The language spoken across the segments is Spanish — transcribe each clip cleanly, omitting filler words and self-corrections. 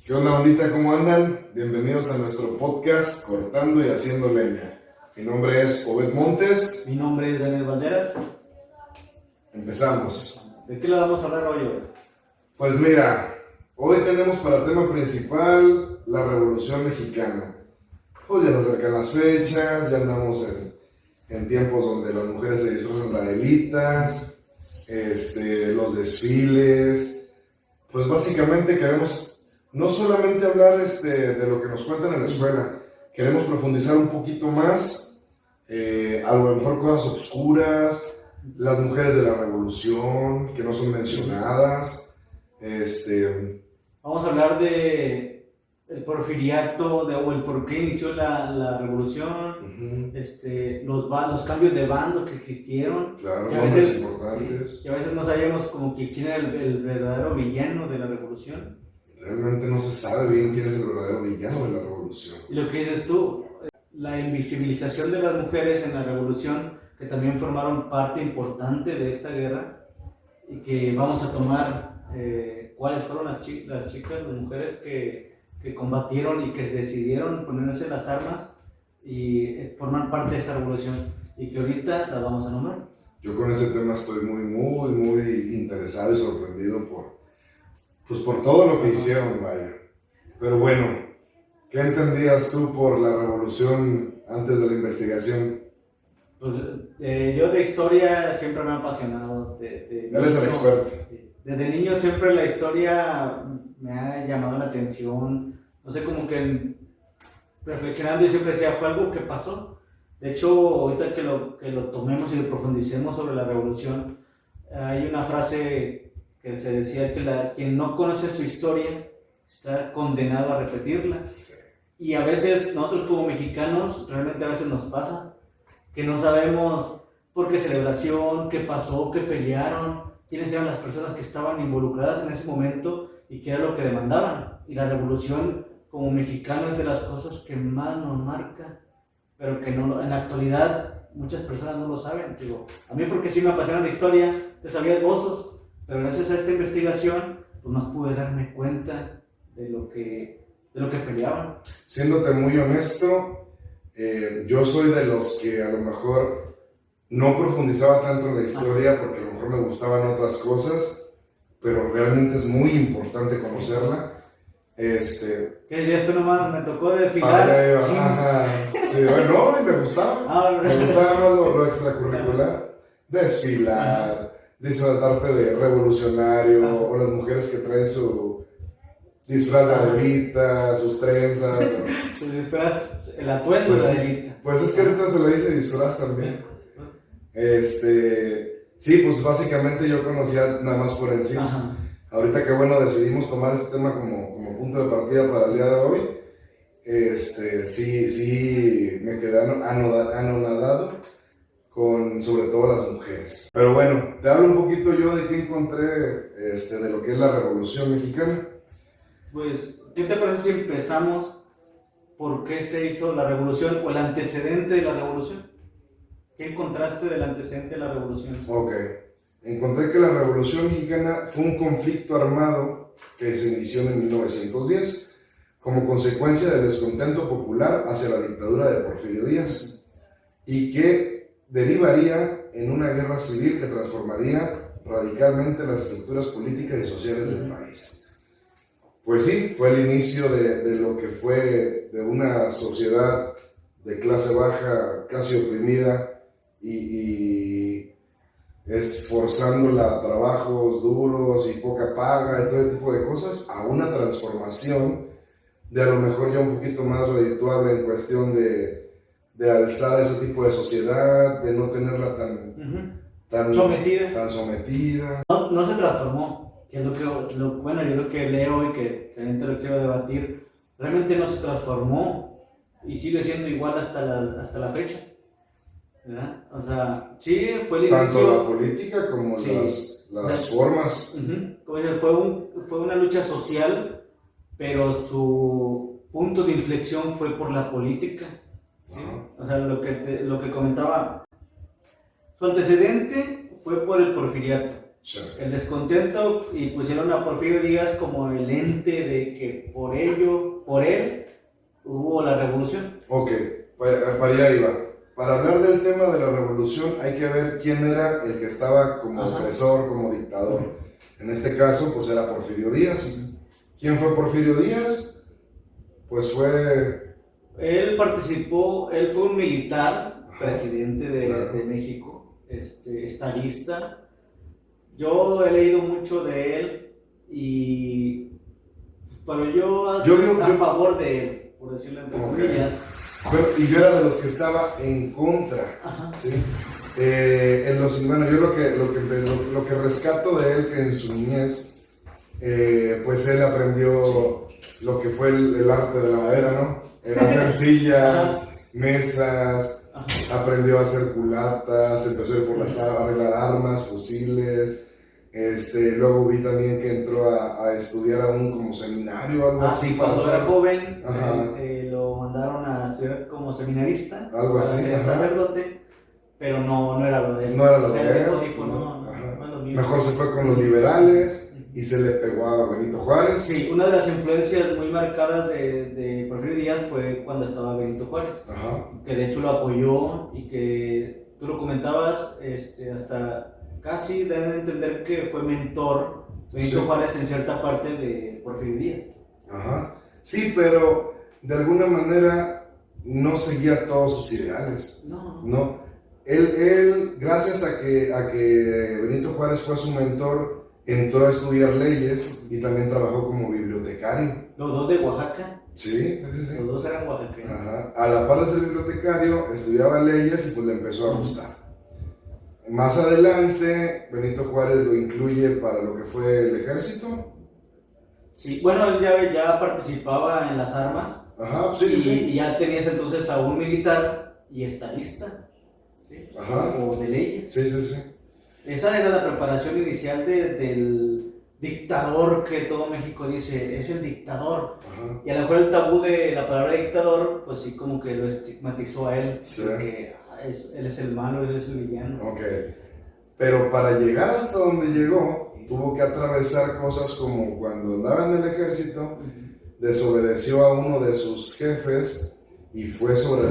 ¿Qué onda, bandita? ¿Cómo andan? Bienvenidos a nuestro podcast Cortando y Haciendo Leña. Mi nombre es Obed Montes. Mi nombre es Daniel Valderas. Empezamos. ¿De qué le vamos a hablar hoy, Obed? Pues mira, hoy tenemos para tema principal la Revolución Mexicana. Pues ya se acercan las fechas, ya andamos en tiempos donde las mujeres se disfrazan de adelitas, los desfiles. Pues básicamente queremos no solamente hablar de lo que nos cuentan en la escuela, queremos profundizar un poquito más, a lo mejor cosas obscuras, las mujeres de la revolución, que no son mencionadas. Vamos a hablar de el porfiriato, o el por qué inició la revolución, los cambios de bando que existieron. Claro, que a nombres veces, importantes. sí, que a veces no sabíamos como que quién era el verdadero villano de la revolución. Realmente no se sabe bien quién es el verdadero villano de la revolución. Y lo que dices tú, la invisibilización de las mujeres en la revolución, que también formaron parte importante de esta guerra, y que vamos a tomar cuáles fueron las chicas, las mujeres que combatieron y que decidieron ponerse las armas y formar parte de esa revolución, y que ahorita las vamos a nombrar. Yo con ese tema estoy muy interesado y sorprendido por todo lo que hicieron, vaya. Pero bueno, ¿qué entendías tú por la revolución antes de la investigación? Pues yo de historia siempre me ha apasionado. Él es el experto. Desde niño siempre la historia me ha llamado la atención. No sé, como que reflexionando y siempre decía, fue algo que pasó. De hecho, ahorita que lo tomemos y lo profundicemos sobre la revolución, hay una frase que se decía que quien no conoce su historia está condenado a repetirla. Sí. Y a veces nosotros como mexicanos, realmente a veces nos pasa que no sabemos por qué celebración, qué pasó, qué pelearon, quiénes eran las personas que estaban involucradas en ese momento y qué era lo que demandaban. Y la revolución como mexicano es de las cosas que más nos marca, pero que no, en la actualidad muchas personas no lo saben. Digo, a mí porque sí me apasiona la historia, te sabía gozos, pero gracias a esta investigación pues no pude darme cuenta de lo que peleaban. Siéndote muy honesto, yo soy de los que a lo mejor no profundizaba tanto en la historia porque a lo mejor me gustaban otras cosas, pero realmente es muy importante conocerla. ¿Qué decías tú nomás? Me tocó desfilar. Sí, no, y me gustaba. Me gustaba más lo extracurricular. Desfilar, disfrazarte de revolucionario, o las mujeres que traen su disfraz de adelita, sus trenzas. Su disfraz, el atuendo Pues de sí, adelita. pues es que ahorita se le dice disfraz también. Sí, pues básicamente yo conocía nada más por encima. Ajá. Ahorita que bueno, decidimos tomar este tema como punto de partida para el día de hoy. Sí, me quedé anonadado con sobre todo las mujeres. Pero bueno, te hablo un poquito yo de qué encontré de lo que es la Revolución Mexicana. Pues, ¿qué te parece si empezamos por qué se hizo la revolución o el antecedente de la revolución? ¿Qué encontraste del antecedente de la revolución? Ok, encontré que la Revolución Mexicana fue un conflicto armado que se inició en 1910 como consecuencia del descontento popular hacia la dictadura de Porfirio Díaz y que derivaría en una guerra civil que transformaría radicalmente las estructuras políticas y sociales del país. Pues sí, fue el inicio de lo que fue de una sociedad de clase baja casi oprimida y esforzándola a trabajos duros y poca paga y todo ese tipo de cosas, a una transformación de a lo mejor ya un poquito más redituable en cuestión de alzar ese tipo de sociedad, de no tenerla tan sometida. No se transformó, que es bueno, yo lo que leo y que también te lo quiero debatir, realmente no se transformó y sigue siendo igual hasta la fecha. ¿Verdad? O sea, sí, fue el inicio. Tanto la política como sí, las formas. Fue una lucha social, pero su punto de inflexión fue por la política. ¿Sí? O sea, lo que comentaba, su antecedente fue por el porfiriato. Sí. el descontento, y pusieron a Porfirio Díaz como el ente de que por él, hubo la revolución. Ok, para allá iba. Para hablar del tema de la revolución hay que ver quién era el que estaba como opresor, como dictador. En este caso, pues era Porfirio Díaz. ¿Quién fue Porfirio Díaz? Pues fue... Él participó, él fue un militar, presidente claro. de México, estadista. Yo he leído mucho de él, pero yo a favor de él, por decirlo entre comillas. Bueno, y yo era de los que estaba en contra, ¿sí? Bueno, yo lo que rescato de él, que en su niñez, pues él aprendió lo que fue el arte de la madera, ¿no? El hacer sillas, mesas, aprendió a hacer culatas, empezó a ir por a arreglar armas, fusiles. Luego vi también que entró a estudiar a un como seminario, algo así. Sí, cuando era joven, lo mandaron a estudiar como seminarista, algo así, ser sacerdote, pero no era lo de él. No era lo de él. Dijo, no es lo mío. Mejor se fue con los liberales y se le pegó a Benito Juárez. Sí, una de las influencias muy marcadas de Porfirio Díaz fue cuando estaba Benito Juárez, que de hecho lo apoyó y que tú lo comentabas, hasta casi deben entender que fue mentor Benito Juárez en cierta parte de Porfirio Díaz. Sí, pero de alguna manera no seguía todos sus ideales. No. Él, gracias a que Benito Juárez fue su mentor, entró a estudiar leyes y también trabajó como bibliotecario. ¿Los dos de Oaxaca? Sí. Los dos eran oaxaqueños. A la par de ser bibliotecario, estudiaba leyes y pues le empezó a gustar. Más adelante, Benito Juárez lo incluye para lo que fue el ejército. Sí, bueno, él ya participaba en las armas. Y ya tenías entonces a un militar y estadista, ¿sí? O de leyes. Sí. Esa era la preparación inicial del dictador que todo México dice, es el dictador. Y a lo mejor el tabú de la palabra dictador, pues sí como que lo estigmatizó a él, que él es el malo, él es el villano. Pero para llegar hasta donde llegó, tuvo que atravesar cosas como cuando andaba en el ejército, desobedeció a uno de sus jefes y fue sobre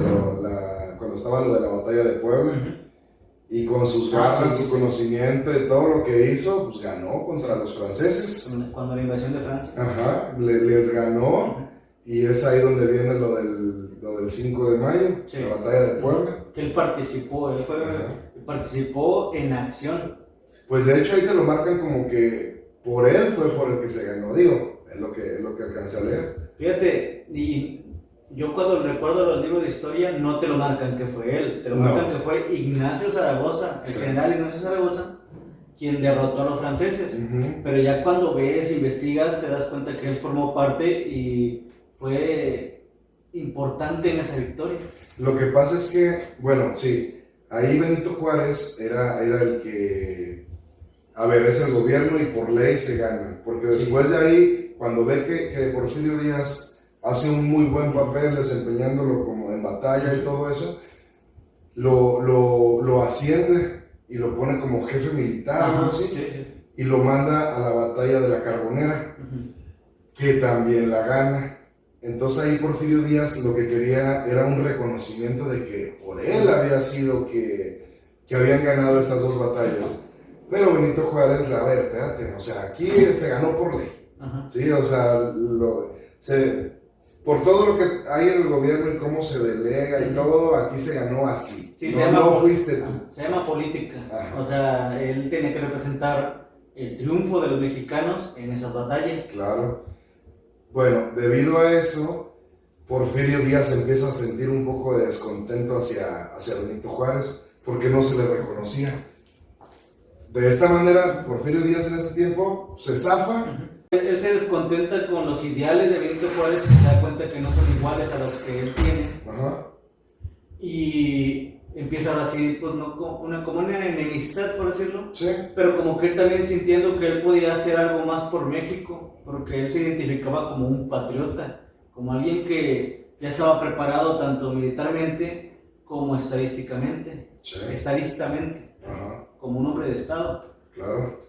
cuando estaba lo de la batalla de Puebla. Y con sus garras, su conocimiento y todo lo que hizo, pues ganó contra los franceses. Cuando la invasión de Francia. Les ganó. Y es ahí donde viene lo del 5 de mayo, la batalla de Puebla. Que él participó, participó en acción. Pues de hecho ahí te lo marcan como que por él fue por el que se ganó, digo, es lo que alcancé a leer. Fíjate, y yo cuando recuerdo los libros de historia no te lo marcan que fue él, te lo marcan que fue Ignacio Zaragoza, el general Ignacio Zaragoza, quien derrotó a los franceses. Pero ya cuando ves, investigas, te das cuenta que él formó parte y fue importante en esa victoria. Lo que pasa es que, bueno, sí, ahí Benito Juárez era el que, es el gobierno y por ley se gana, porque después de ahí, cuando ve que Porfirio Díaz hace un muy buen papel desempeñándolo como en batalla y todo eso, lo asciende y lo pone como jefe militar, algo así, y lo manda a la batalla de la Carbonera, que también la gana. Entonces ahí Porfirio Díaz lo que quería era un reconocimiento de que por él había sido que habían ganado estas dos batallas. Pero Benito Juárez, espérate, o sea, aquí se ganó por ley, ¿sí? O sea, por todo lo que hay en el gobierno y cómo se delega y todo, aquí se ganó así. Sí, no fuiste tú. Se llama política. O sea, él tenía que representar el triunfo de los mexicanos en esas batallas. Claro. Bueno, debido a eso, Porfirio Díaz empieza a sentir un poco de descontento hacia Benito Juárez porque no se le reconocía. De esta manera, Porfirio Díaz en ese tiempo se zafa. Él se descontenta con los ideales de Benito Juárez y se da cuenta que no son iguales a los que él tiene. Y empieza ahora sí, pues como una enemistad, por decirlo. Pero como que él también sintiendo que él podía hacer algo más por México, porque él se identificaba como un patriota, como alguien que ya estaba preparado tanto militarmente como estadísticamente, como un hombre de Estado. Claro.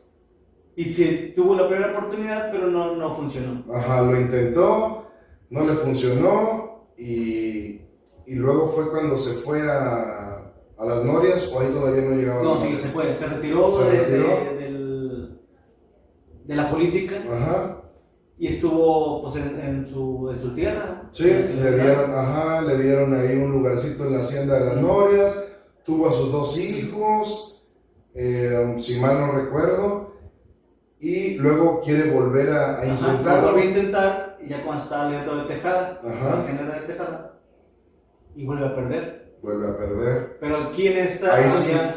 Y sí, tuvo la primera oportunidad, pero no funcionó. Ajá, lo intentó, no le funcionó y luego fue cuando se fue a las Norias, o ahí todavía no llegaba. No, sí, se fue, se retiró, de la política. Ajá. Y estuvo pues en su tierra. Sí, le dieron ahí un lugarcito en la hacienda de las Norias, tuvo a sus 2 hijos, si mal no recuerdo, y luego quiere volver a intentarlo. Vuelve a intentar, y ya cuando está Lerdo de Tejada, de Tejada, y vuelve a perder. Pero aquí en esta... Ahí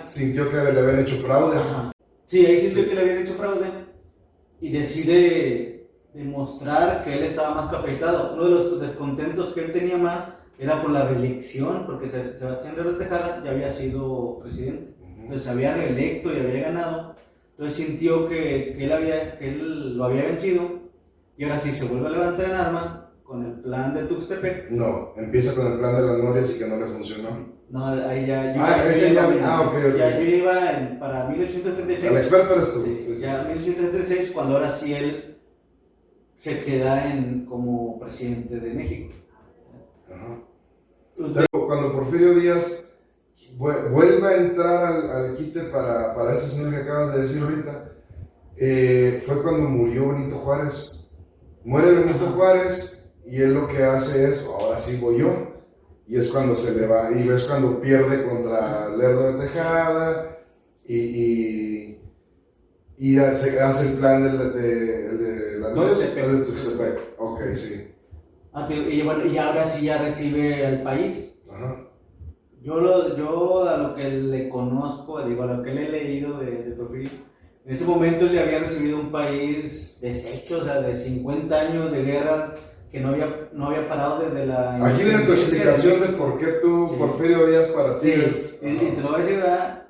sintió que le habían hecho fraude. Ajá. Sí, ahí sintió que le habían hecho fraude, y decide demostrar que él estaba más capacitado. Uno de los descontentos que él tenía más era por la reelección, porque Sebastián Lerdo de Tejada ya había sido presidente, entonces se había reelecto y había ganado. Entonces sintió que él lo había vencido, y ahora sí se vuelve a levantar en armas con el plan de Tuxtepec. No, empieza con el plan de las Norias y que no le funcionó. No, ahí ya... ok. Ya yo iba para 1836. El experto eres tú. Sí, ya 1836, cuando ahora sí él se queda como presidente de México. Ajá. Cuando Porfirio Díaz vuelve a entrar al quite para ese señor que acabas de decir ahorita, fue cuando murió Benito Juárez. Muere Benito Juárez y él lo que hace es, ahora sí voy yo, y es cuando se le va, y es cuando pierde contra Lerdo de Tejada, y hace el plan de la de Tuxtepec. Ok, sí. Y bueno, y ahora sí ya recibe al país. Ajá. Yo a lo que le conozco, a lo que le he leído de Porfirio, en ese momento le había recibido un país deshecho, o sea, de 50 años de guerra que no había parado desde la... Aquí viene tu explicación de por qué tú, Porfirio Díaz, para ti es... Y te lo voy a decir, ¿verdad?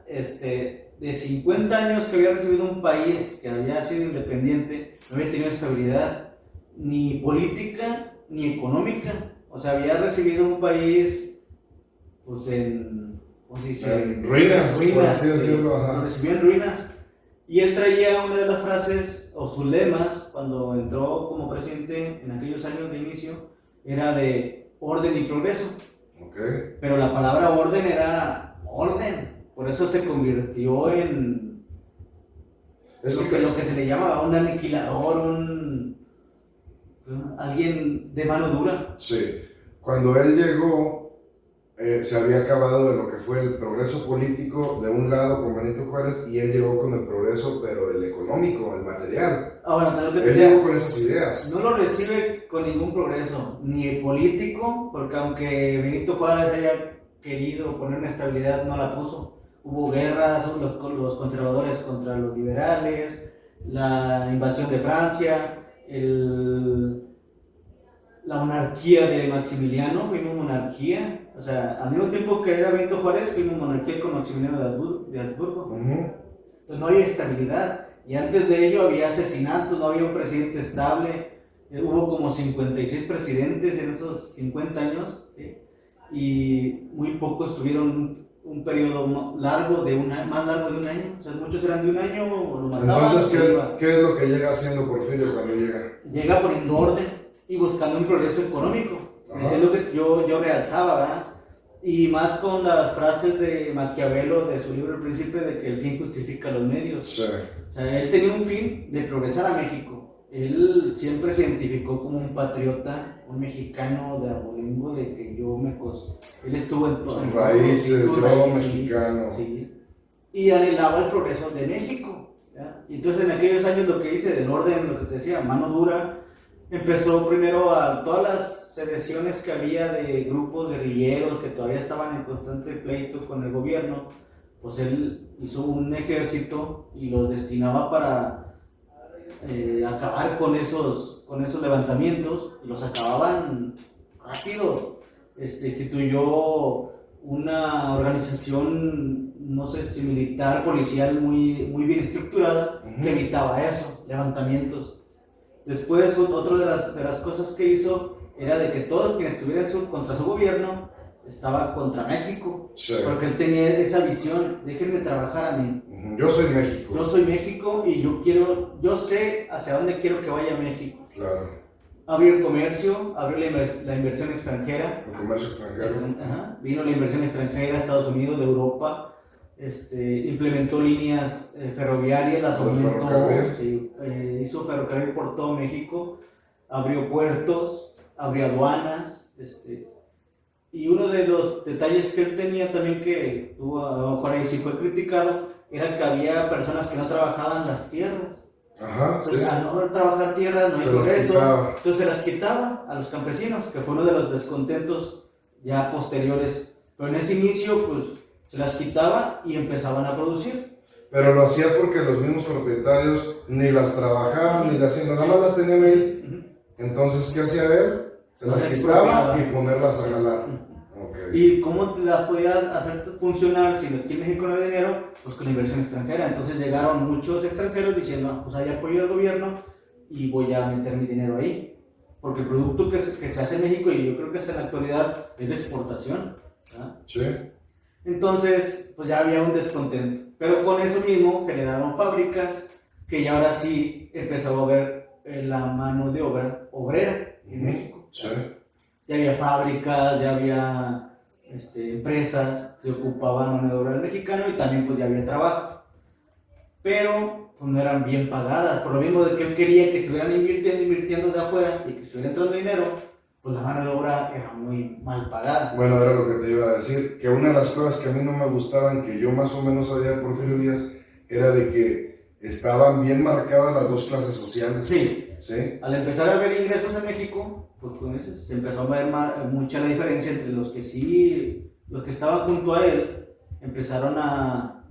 De 50 años que había recibido un país que había sido independiente, no había tenido estabilidad ni política ni económica. O sea, había recibido un país pues en ruinas, por así decirlo. Lo recibió en ruinas. Y él traía una de las frases o sus lemas cuando entró como presidente en aquellos años de inicio, era de orden y progreso. Okay. Pero la palabra orden era orden, por eso se convirtió en lo que se le llama un aniquilador, alguien de mano dura. Sí, cuando él llegó, se había acabado de lo que fue el progreso político de un lado con Benito Juárez, y él llegó con el progreso, pero el económico, el material. Él llegó con esas ideas. No lo recibe con ningún progreso, ni el político, porque aunque Benito Juárez haya querido poner una estabilidad, no la puso. Hubo guerras, los conservadores contra los liberales, la invasión de Francia, la monarquía de Maximiliano, fuimos monarquía. O sea, al mismo tiempo que era Benito Juárez, fuimos monarquía con Maximiliano de Habsburgo. Entonces no había estabilidad. Y antes de ello había asesinatos, no había un presidente estable. Hubo como 56 presidentes en esos 50 años. ¿Sí? Y muy pocos tuvieron un periodo más largo de un año. O sea, muchos eran de un año o lo mataban. Entonces, ¿qué es lo que llega haciendo Porfirio cuando llega? Llega poniendo orden y buscando un progreso económico. Es lo que yo realzaba, ¿verdad? Y más con las frases de Maquiavelo de su libro El Príncipe, de que el fin justifica los medios. Sí. O sea, él tenía un fin de progresar a México. Él siempre se identificó como un patriota, un mexicano de abolengo, de que él estuvo en todo. Sus raíces, yo mexicano. Sí. Y anhelaba el progreso de México. ¿Ya? Y entonces en aquellos años lo que hice del orden, lo que te decía, mano dura, empezó primero a todas las sediciones que había de grupos guerrilleros que todavía estaban en constante pleito con el gobierno. Pues él hizo un ejército y lo destinaba para acabar con esos levantamientos, y los acababan rápido. Instituyó una organización, no sé si militar, policial muy bien estructurada, que evitaba eso, levantamientos. Después, otra de las cosas que hizo era de que todos quienes estuvieran contra su gobierno estaba contra México, Sí. porque él tenía esa visión, déjenme trabajar a mí. Yo soy México. Yo soy México y yo sé hacia dónde quiero que vaya México. Claro. Abrió el comercio, abrió la inversión extranjera. El comercio extranjero. Vino la inversión extranjera de Estados Unidos, de Europa. Implementó líneas ferroviarias, las aumentó, hizo ferrocarril por todo México, abrió puertos, abrió aduanas, y uno de los detalles que él tenía también, que tuvo, a lo mejor ahí sí fue criticado, era que había personas que no trabajaban las tierras. Ajá, Entonces, sí. al no trabajar tierras, no hay progreso, entonces se las quitaba a los campesinos, que fue uno de los descontentos ya posteriores, pero en ese inicio, pues, se las quitaba y empezaban a producir. Pero lo hacía porque los mismos propietarios ni las trabajaban, ni las hacían, nada más las tenían ahí. Entonces, ¿qué hacía él? Se las quitaba y ponerlas a ganar. Okay. ¿Y cómo te las podía hacer funcionar si aquí en México no hay dinero? Pues con la inversión extranjera. Entonces llegaron muchos extranjeros diciendo, pues hay apoyo del gobierno y voy a meter mi dinero ahí. Porque el producto que se hace en México, y yo creo que hasta en la actualidad, es de exportación, ¿verdad? Sí. Entonces, pues ya había un descontento. Pero con eso mismo generaron fábricas que ya ahora sí empezaba a ver la mano de obra obrera en México. Sí. Ya había fábricas, ya había empresas que ocupaban mano de obra del mexicano y también pues ya había trabajo. Pero pues no eran bien pagadas, por lo mismo de que él quería que estuvieran invirtiendo de afuera y que estuviera entrando dinero, pues la mano de obra era muy mal pagada. Bueno, era lo que te iba a decir, que una de las cosas que a mí no me gustaban, que yo más o menos sabía de Porfirio Díaz, era de que estaban bien marcadas las dos clases sociales. Sí. ¿Sí? Al empezar a haber ingresos en México, pues con eso se empezó a ver mucha la diferencia entre los que estaban junto a él, empezaron a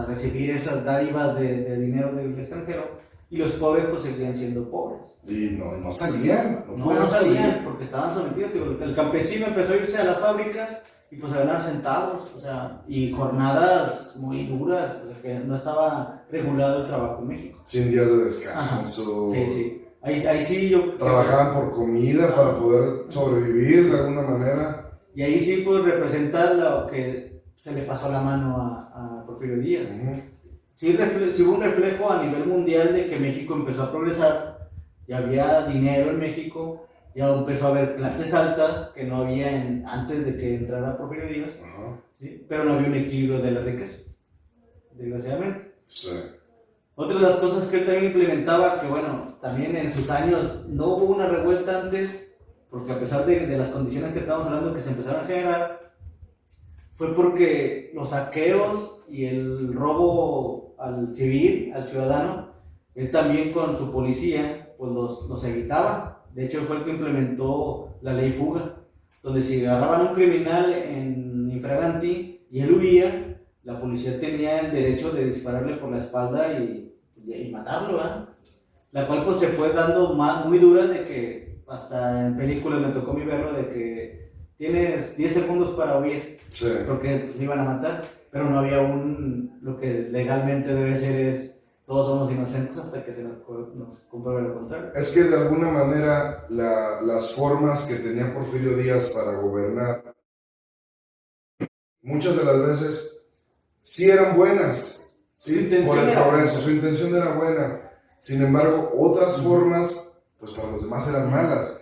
recibir esas dádivas de dinero del extranjero, y los pobres pues seguían siendo pobres. Y no salían. No salían porque estaban sometidos. El campesino empezó a irse a las fábricas y pues a ganar centavos, y jornadas muy duras, que no estaba regulado el trabajo en México. Sin días de descanso. Ajá. Sí. Ahí sí yo... Trabajaban por comida para poder sobrevivir de alguna manera. Y ahí sí puedo representar lo que se le pasó la mano a Porfirio Díaz. Sí hubo un reflejo a nivel mundial de que México empezó a progresar, ya había dinero en México, ya empezó a haber clases altas que no había antes de que entrara Porfirio Díaz, ¿sí? Pero no había un equilibrio de la riqueza, desgraciadamente. Sí. Otra de las cosas que él también implementaba, que bueno, también en sus años no hubo una revuelta antes, porque a pesar de las condiciones que estamos hablando que se empezaron a generar, fue porque los saqueos y el robo al civil, al ciudadano, él también con su policía, pues los evitaba. De hecho, fue el que implementó la ley fuga, donde si agarraban a un criminal en infraganti y él huía, la policía tenía el derecho de dispararle por la espalda y matarlo, ¿verdad? La cual pues se fue dando muy dura, de que hasta en películas me tocó mi verlo, de que tienes 10 segundos para huir, sí, porque pues, le iban a matar, pero no había lo que legalmente debe ser es, todos somos inocentes hasta que se nos compruebe lo contrario. Es que de alguna manera las formas que tenía Porfirio Díaz para gobernar, muchas de las veces sí eran buenas, ¿sí? Por el progreso, su intención era buena. Sin embargo, otras formas, pues para los demás eran malas.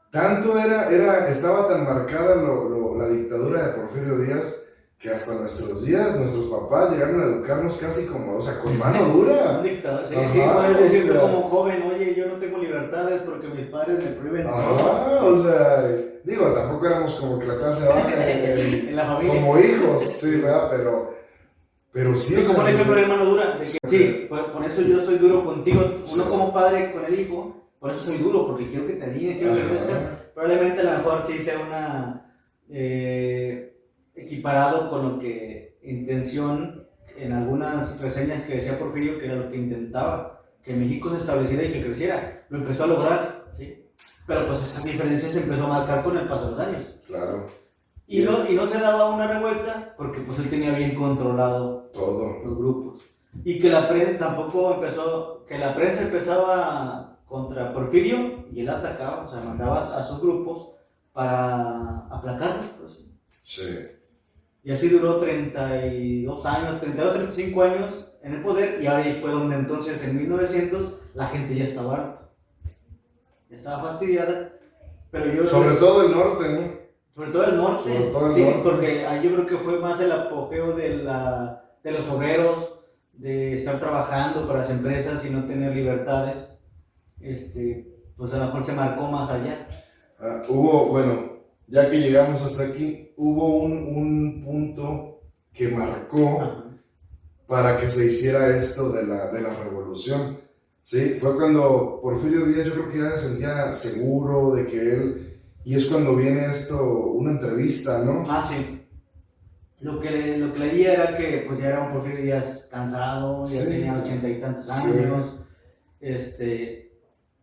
Tanto estaba tan marcada la dictadura de Porfirio Díaz, que hasta nuestros días, nuestros papás llegaron a educarnos casi como, con mano dura. Un dictador, sí, Ajá, sí, puedes decirte como joven, oye, yo no tengo libertades porque mis padres me prohíben todo. Tampoco éramos como que la clase baja en la familia. como hijos, sí, ¿verdad? Pero sí. Sí, como el ejemplo de mano dura, de que, sí, por eso yo soy duro contigo, uno como padre con el hijo, por eso soy duro, porque quiero que te ayude, quiero que crezca. Probablemente a lo mejor sí sea una... equiparado con lo que intención en algunas reseñas que decía Porfirio, que era lo que intentaba, que México se estableciera y que creciera. Lo empezó a lograr, ¿sí? Pero pues esa diferencia se empezó a marcar con el paso de los años. Claro. Y no se daba una revuelta porque pues él tenía bien controlado todo, los grupos. Y que la prensa empezaba contra Porfirio y él atacaba, mandaba a sus grupos para aplacarlos, pues. Sí. Y así duró 32 años, 32, 35 años en el poder, y ahí fue donde entonces en 1900 la gente ya estaba harta, ya estaba fastidiada, pero yo... Sobre todo el norte, ¿no? Sobre todo el norte, Sobre todo el sí, norte. porque ahí yo creo que fue más el apogeo de los obreros, de estar trabajando para las empresas y no tener libertades, pues a lo mejor se marcó más allá. Bueno, ya que llegamos hasta aquí, hubo un punto que marcó Ajá. para que se hiciera esto de la revolución. Sí, fue cuando Porfirio Díaz, yo creo que ya se sentía seguro de que él, y es cuando viene una entrevista, ¿no? Ah, sí. Lo que leía era que pues ya era un Porfirio Díaz cansado, ya Sí. tenía 80 y tantos Sí. años,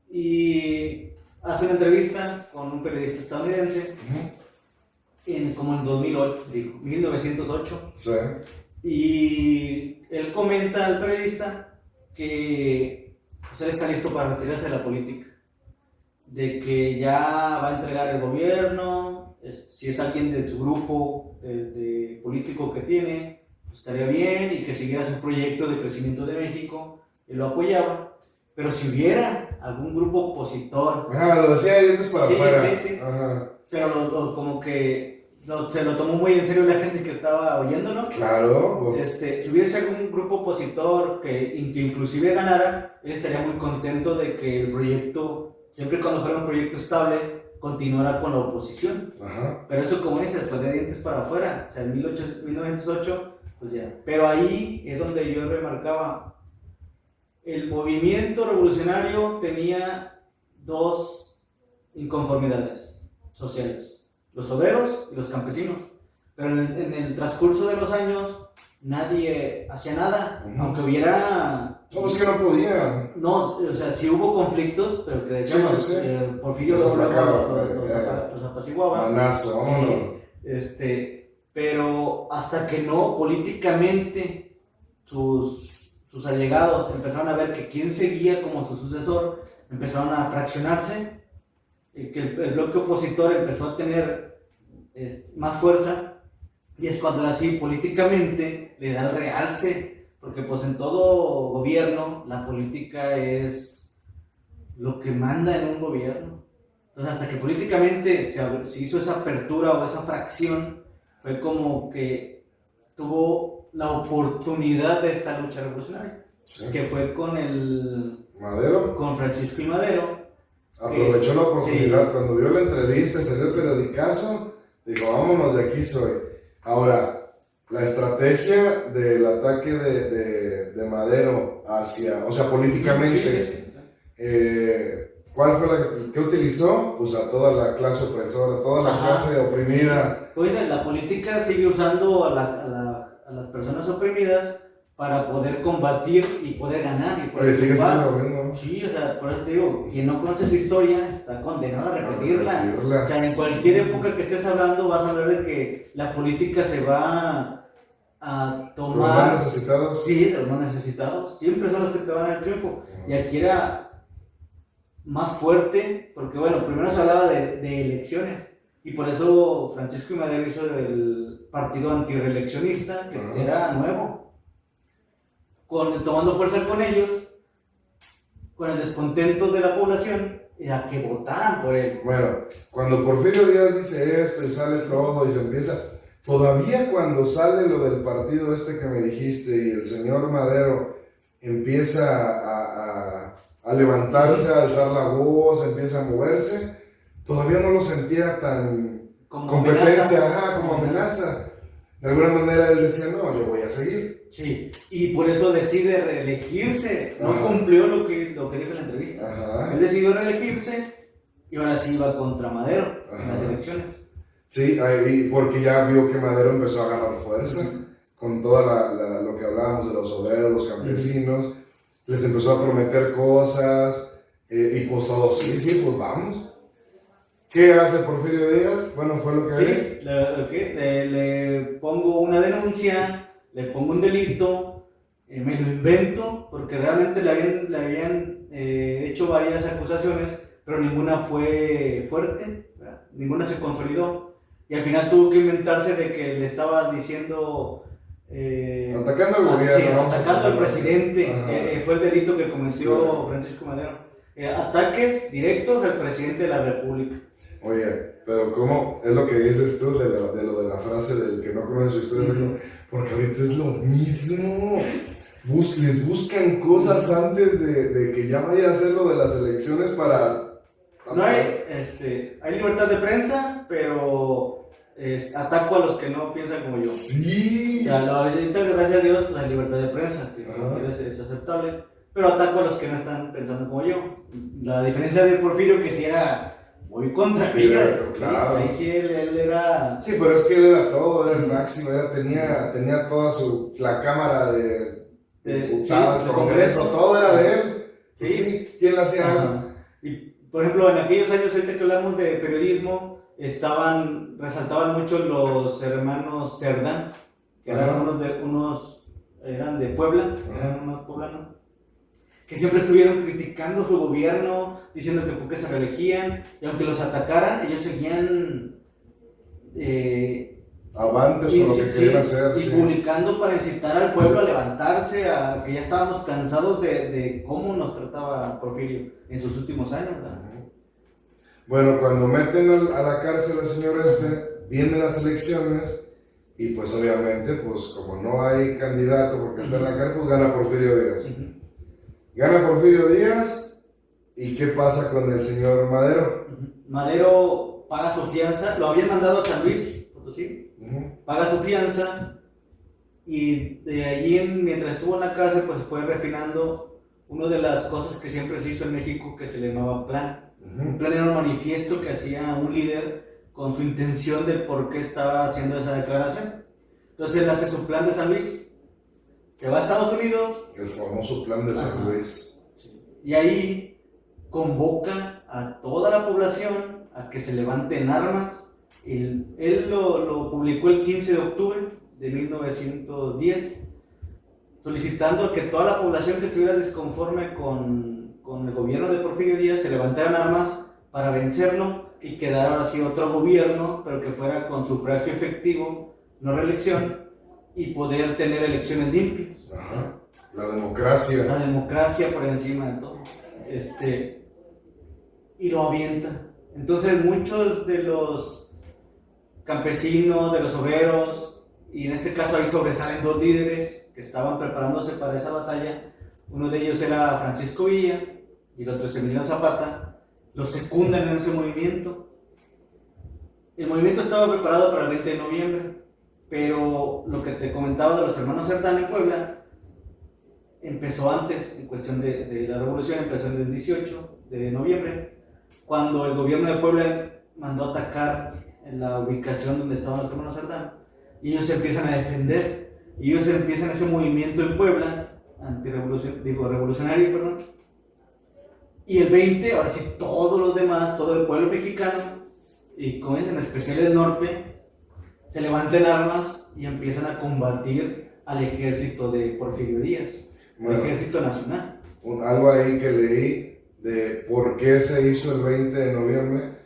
y hace una entrevista con un periodista estadounidense, como en 2008, digo, 1908, Sí. y él comenta al periodista que pues, él está listo para retirarse de la política, de que ya va a entregar el gobierno, si es alguien de su grupo de político que tiene, pues estaría bien, y que siguiera su proyecto de crecimiento de México, y lo apoyaba, pero si hubiera algún grupo opositor... Lo decía de dientes para sí, afuera. Sí. Ajá. Pero como que se lo tomó muy en serio la gente que estaba oyéndolo. Claro, pues. Si hubiese algún grupo opositor que inclusive ganara, él estaría muy contento de que el proyecto, siempre y cuando fuera un proyecto estable, continuara con la oposición. Ajá. Pero eso, como dices, fue de dientes para afuera. O sea, en 1908, pues ya. Pero ahí es donde yo remarcaba, el movimiento revolucionario tenía dos inconformidades sociales: los obreros y los campesinos. Pero en el transcurso de los años nadie hacía nada, aunque hubiera... No, es que no podían. No, o sea, sí hubo conflictos, pero que decíamos, Sí. Porfirio los apaciguaba. Manazo, vámonos. Sí, pero hasta que no, políticamente, sus allegados empezaron a ver que quién seguía como su sucesor, empezaron a fraccionarse, que el bloque opositor empezó a tener más fuerza, y es cuando así políticamente le da el realce, porque pues en todo gobierno la política es lo que manda en un gobierno. Entonces hasta que políticamente se hizo esa apertura o esa fracción, fue como que tuvo la oportunidad de esta lucha revolucionaria, sí, que fue con Madero, con Francisco y Madero. Aprovechó la oportunidad, sí, cuando vio la entrevista, se dio el periodicazo, dijo, vámonos, de aquí soy. Ahora, la estrategia del ataque de Madero hacia, o sea, políticamente, ¿cuál fue la que utilizó? Pues a toda la clase opresora, a toda la clase oprimida. Sí. Pues la política sigue usando a las personas oprimidas para poder combatir y poder ganar. Y poder sigue siendo lo mismo. Sí, o sea, por eso te digo, quien no conoce su historia está condenado a repetirla. O sea, en cualquier época que estés hablando vas a hablar de que la política se va a tomar... ¿Los más necesitados? Sí, de los más necesitados. Siempre son los que te van al triunfo. Y aquí era más fuerte, porque bueno, primero se hablaba de elecciones, y por eso Francisco y Madero hizo el partido antirreeleccionista, que era nuevo, tomando fuerza con ellos, con el descontento de la población, a que votaran por él. Bueno, cuando Porfirio Díaz dice esto y sale todo y se empieza, todavía cuando sale lo del partido que me dijiste y el señor Madero empieza a levantarse, a alzar la voz, empieza a moverse, todavía no lo sentía tan como competencia, amenaza. Como amenaza. De alguna manera él decía, no, yo voy a seguir. Sí, y por eso decide reelegirse. No cumplió lo que dijo en la entrevista. Él decidió reelegirse y ahora sí iba contra Madero en las elecciones. Sí, porque ya vio que Madero empezó a agarrar fuerza con toda lo que hablábamos de los obreros, los campesinos. Les empezó a prometer cosas y pues todos, sí, pues vamos. ¿Qué hace Porfirio Díaz? Bueno, fue lo que... Sí, le pongo una denuncia, le pongo un delito, me lo invento, porque realmente le habían hecho varias acusaciones, pero ninguna fue fuerte, ¿verdad? Ninguna se consolidó. Y al final tuvo que inventarse de que le estaba diciendo... atacando al gobierno. Sí, atacando al presidente. Fue el delito que cometió Sí. Francisco Madero. Ataques directos al presidente de la República. Oye, pero ¿cómo es lo que dices tú de lo de la frase del que no conoce su historia? Porque ahorita es lo mismo. Les buscan cosas antes de que ya vaya a ser lo de las elecciones para... No hay libertad de prensa, pero ataco a los que no piensan como yo. Sí. O sea, ahorita, gracias a Dios, pues hay libertad de prensa, que es aceptable, pero ataco a los que no están pensando como yo. La diferencia de Porfirio, que sí era muy contra ella. Claro. Ahí sí él era... Sí, pero es que él era todo, era el máximo, tenía toda la cámara de diputados, el Congreso, todo era de él. Sí. Sí, ¿quién le hacía algo? Y, por ejemplo, en aquellos años, ahorita que hablamos de periodismo, resaltaban mucho los hermanos Cerdán, que eran eran de Puebla, eran unos poblanos, que siempre estuvieron criticando su gobierno, diciendo que por qué se reelegían, y aunque los atacaran, ellos seguían avantes por lo que querían hacer. Y publicando para incitar al pueblo a levantarse, a que ya estábamos cansados de cómo nos trataba Porfirio en sus últimos años, ¿verdad? Bueno, cuando meten a la cárcel al señor vienen las elecciones y pues obviamente, pues como no hay candidato porque está en la cárcel, pues gana Porfirio Díaz. Gana Porfirio Díaz, ¿y qué pasa con el señor Madero? Madero paga su fianza, lo habían mandado a San Luis Potosí, paga su fianza y de allí, mientras estuvo en la cárcel, pues fue refinando una de las cosas que siempre se hizo en México, que se le llamaba plan. Un plan era un manifiesto que hacía un líder con su intención de por qué estaba haciendo esa declaración. Entonces él hace su plan de San Luis, se va a Estados Unidos. El famoso plan de San Luis. Y ahí convoca a toda la población a que se levante en armas. Él lo publicó el 15 de octubre de 1910, solicitando que toda la población que estuviera desconforme con el gobierno de Porfirio Díaz se levantara en armas para vencerlo y quedara ahora sí otro gobierno, pero que fuera con sufragio efectivo, no reelección, y poder tener elecciones limpias. La democracia. La democracia por encima de todo. Y lo avienta. Entonces muchos de los campesinos, de los obreros, y en este caso ahí sobresalen dos líderes que estaban preparándose para esa batalla. Uno de ellos era Francisco Villa y el otro es Emiliano Zapata. Los secundan en ese movimiento. El movimiento estaba preparado para el 20 de noviembre, pero lo que te comentaba de los hermanos Cerdán en Puebla empezó antes, en cuestión de la revolución, empezó en el 18 de noviembre, cuando el gobierno de Puebla mandó atacar en la ubicación donde estaban los hermanos Cerdán, y ellos se empiezan a defender, y ellos empiezan ese movimiento en Puebla, revolucionario, perdón, y el 20, ahora sí, todos los demás, todo el pueblo mexicano, y en especial el norte, se levantan en armas y empiezan a combatir al ejército de Porfirio Díaz, el ejército nacional. Algo ahí que leí de por qué se hizo el 20 de noviembre.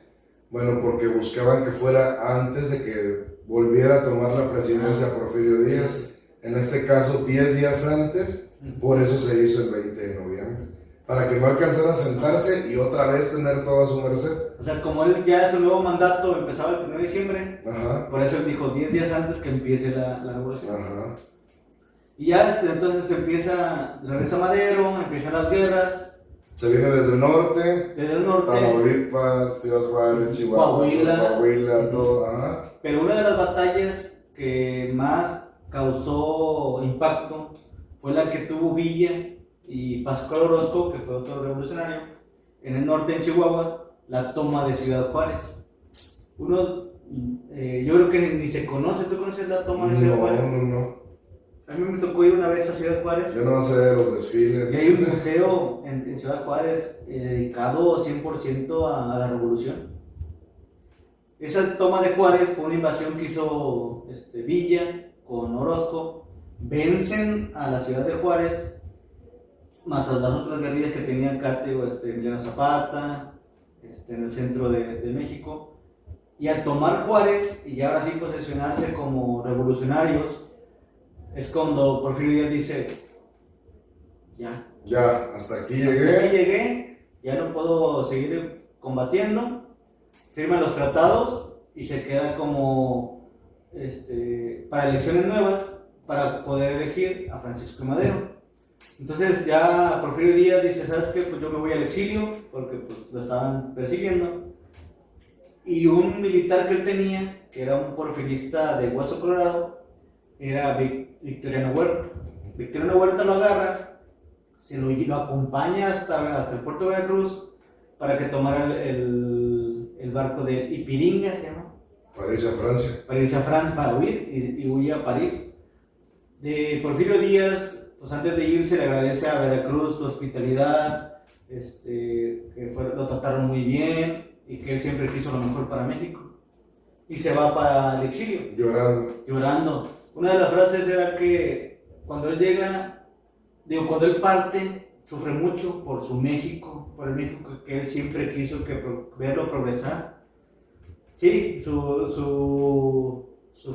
Bueno, porque buscaban que fuera antes de que volviera a tomar la presidencia Porfirio Díaz. Sí. En este caso, 10 días antes, por eso se hizo el 20 de noviembre. Para que no alcanzara a sentarse y otra vez tener toda su merced. O sea, como él ya su nuevo mandato empezaba el 1 de diciembre, por eso él dijo 10 días antes que empiece la revolución. Y ya entonces regresa Madero, empiezan las guerras. Se viene desde el norte. Desde el norte. Tamaulipas, Ciudad Juárez, Chihuahua, Coahuila, todo. Pero una de las batallas que más causó impacto fue la que tuvo Villa y Pascual Orozco, que fue otro revolucionario, en el norte, en Chihuahua, la toma de Ciudad Juárez. Yo creo que ni se conoce. ¿Tú conoces la toma de Ciudad Juárez? No. A mí me tocó ir una vez a Ciudad Juárez. Yo no sé los desfiles. Y hay un museo en Ciudad Juárez dedicado 100% a la revolución. Esa toma de Juárez fue una invasión que hizo Villa con Orozco. Vencen a la ciudad de Juárez, más a las otras guerrillas que tenían Cateo, Emiliano Zapata, en el centro de México. Y al tomar Juárez y ya ahora sí posesionarse como revolucionarios, es cuando Porfirio Díaz dice, ya, hasta aquí hasta aquí llegué. llegué, ya no puedo seguir combatiendo, firma los tratados y se queda como para elecciones nuevas para poder elegir a Francisco I. Madero. Entonces ya Porfirio Díaz dice, ¿sabes qué? Pues yo me voy al exilio porque pues, lo estaban persiguiendo. Y un militar que él tenía, que era un porfirista de Hueso Colorado, era Victoriano Huerta. Victoriano Huerta lo agarra, lo acompaña hasta el puerto de Veracruz para que tomara el barco de Ipiringa, se llama. Para irse a Francia. Para irse a Francia, para huir, y huye a París. De Porfirio Díaz, pues antes de irse le agradece a Veracruz su hospitalidad, lo trataron muy bien y que él siempre quiso lo mejor para México. Y se va para el exilio. Llorando. Una de las frases era que cuando él llega, cuando él parte, sufre mucho por su México, por el México que él siempre quiso verlo progresar. Sí, su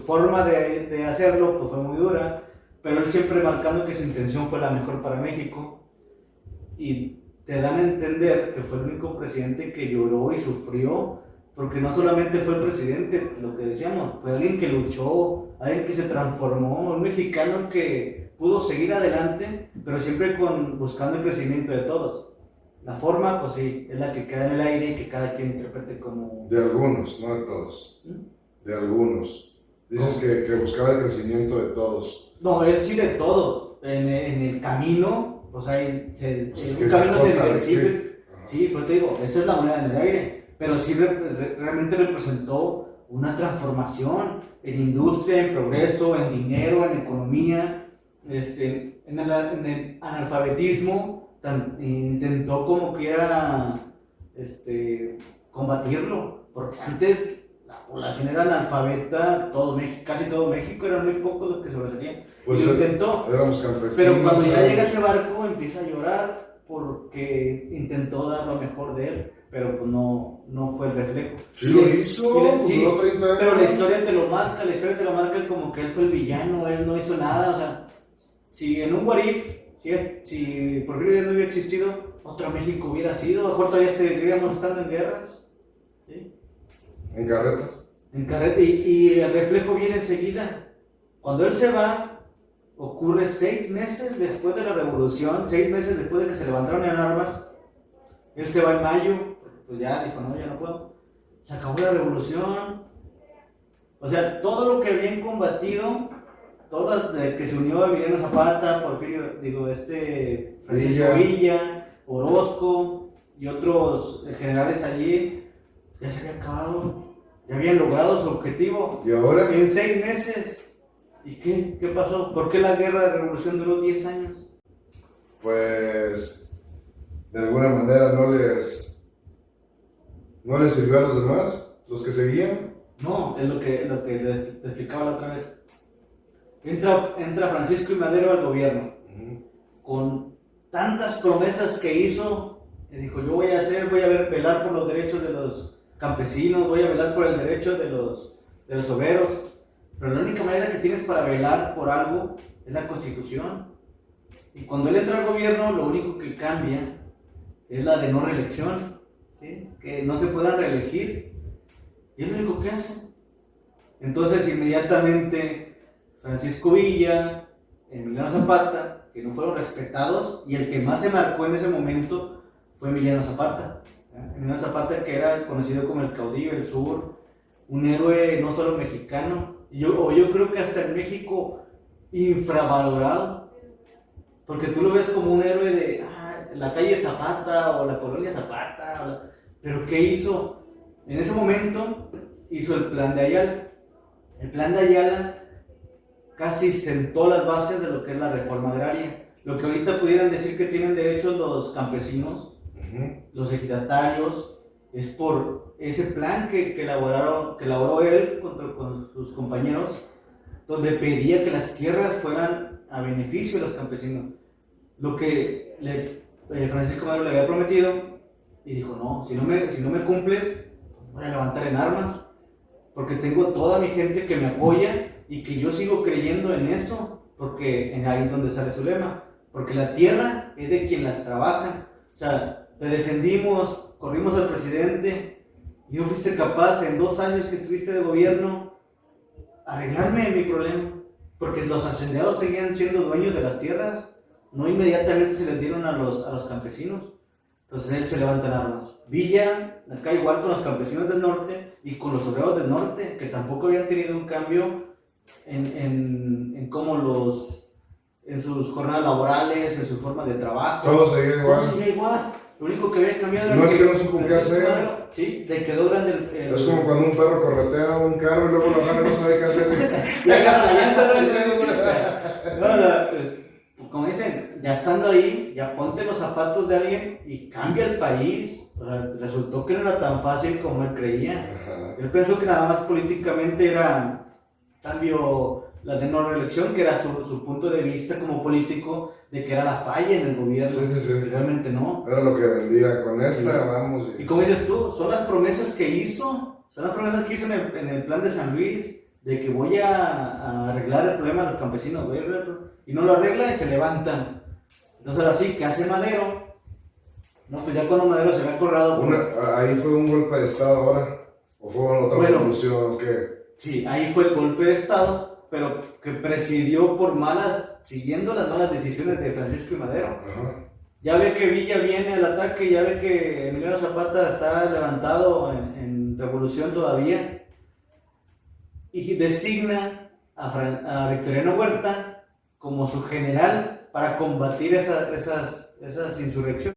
forma de hacerlo pues, fue muy dura, pero él siempre marcando que su intención fue la mejor para México. Y te dan a entender que fue el único presidente que lloró y sufrió, porque no solamente fue el presidente, lo que decíamos, fue alguien que luchó, alguien que se transformó, un mexicano que pudo seguir adelante, pero siempre buscando el crecimiento de todos. La forma, pues sí, es la que queda en el aire y que cada quien interprete como... De algunos, no de todos. De algunos. Dices que buscaba el crecimiento de todos. No, él sí de todo. En el camino, pues ahí un camino se diversifica. Sí, pero te digo, esa es la moneda en el aire. Pero sí realmente representó una transformación en industria, en progreso, en dinero, en economía, en el analfabetismo. Intentó como que era combatirlo, porque antes la población era analfabeta, casi todo México, eran muy pocos los que sobresalían. Pues y lo intentó, éramos campesinos, pero cuando ya llega ese barco empieza a llorar porque intentó dar lo mejor de él, pero pues no fue el reflejo. Sí lo hizo, sí, pero la historia te lo marca como que él fue el villano, él no hizo nada, o sea, si en un what if, si Porfirio Díaz no hubiera existido, otro México hubiera sido, a lo mejor todavía seguiríamos estando en guerras, ¿sí? En carretas. Y el reflejo viene enseguida. Cuando él se va, ocurre 6 meses después de la revolución, 6 meses después de que se levantaron en armas. Él se va en mayo, porque pues ya dijo, no, ya no puedo. Se acabó la revolución. O sea, todo lo que habían combatido, todo que se unió a Emiliano Zapata, Francisco Villa, Orozco y otros generales allí, ya se había acabado, ya habían logrado su objetivo. ¿Y ahora? En 6 meses. ¿Y qué pasó? ¿Por qué la guerra de revolución duró 10 años? Pues, de alguna manera no les sirvió a los demás, los que seguían. No, es lo que te explicaba la otra vez. Entra Francisco I. Madero al gobierno, con tantas promesas que hizo, y dijo, yo voy a velar por los derechos de los campesinos, voy a velar por el derecho de los obreros, pero la única manera que tienes para velar por algo es la Constitución. Y cuando él entra al gobierno, lo único que cambia es la de no reelección, ¿sí? Que no se pueda reelegir, y es lo único que hace. Entonces inmediatamente Francisco Villa, Emiliano Zapata, que no fueron respetados, y el que más se marcó en ese momento fue Emiliano Zapata. Emiliano Zapata, que era conocido como el caudillo del sur, un héroe no solo mexicano, yo creo que hasta en México infravalorado, porque tú lo ves como un héroe de la calle Zapata o la colonia Zapata, pero ¿qué hizo? En ese momento hizo el Plan de Ayala. El Plan de Ayala casi sentó las bases de lo que es la reforma agraria. Lo que ahorita pudieran decir que tienen derechos los campesinos, los ejidatarios, es por ese plan que elaboró él con sus compañeros, donde pedía que las tierras fueran a beneficio de los campesinos. Lo que Francisco Madero le había prometido, y dijo, no, si no me cumples, voy a levantar en armas. porque tengo toda mi gente que me apoya y que yo sigo creyendo en eso, porque ahí es donde sale su lema, porque la tierra es de quien las trabaja. O sea, te defendimos, corrimos al presidente y no fuiste capaz en 2 años que estuviste de gobierno arreglarme mi problema, porque los hacendados seguían siendo dueños de las tierras, no inmediatamente se les dieron a los campesinos. Entonces él se levanta en armas. Villa, acá igual con los campesinos del norte y con los obreros del norte, que tampoco habían tenido un cambio en cómo en sus jornadas laborales, en su forma de trabajo. Todo seguía igual. Todo seguía igual. Lo único que había cambiado era no es que no supo qué hacer. Sí, le quedó grande es como cuando un perro corretea un carro y luego lo agarra y no sabe qué hacer. Ya agarra la llanta, no, como dicen, ya estando ahí, ya ponte los zapatos de alguien y cambia el país. O sea, resultó que no era tan fácil como él creía. Ajá. Él pensó que nada más políticamente era cambio la de no reelección, que era su punto de vista como político, de que era la falla en el gobierno. Sí. Y realmente no. Era lo que vendía con esta, vamos. Y como dices tú, son las promesas que hizo, en el plan de San Luis, de que voy a arreglar el problema de los campesinos, y no lo arregla y se levantan. Entonces ahora sí, ¿qué hace Madero? No, pues ya cuando Madero se había corrado... Ahí fue un golpe de estado ahora, o fue otra revolución, ¿o qué? Sí, ahí fue el golpe de estado, pero que presidió siguiendo las malas decisiones de Francisco y Madero. Ajá. Ya ve que Villa viene al ataque, ya ve que Emiliano Zapata está levantado en revolución todavía, y designa a Victoriano Huerta como su general para combatir esas insurrecciones.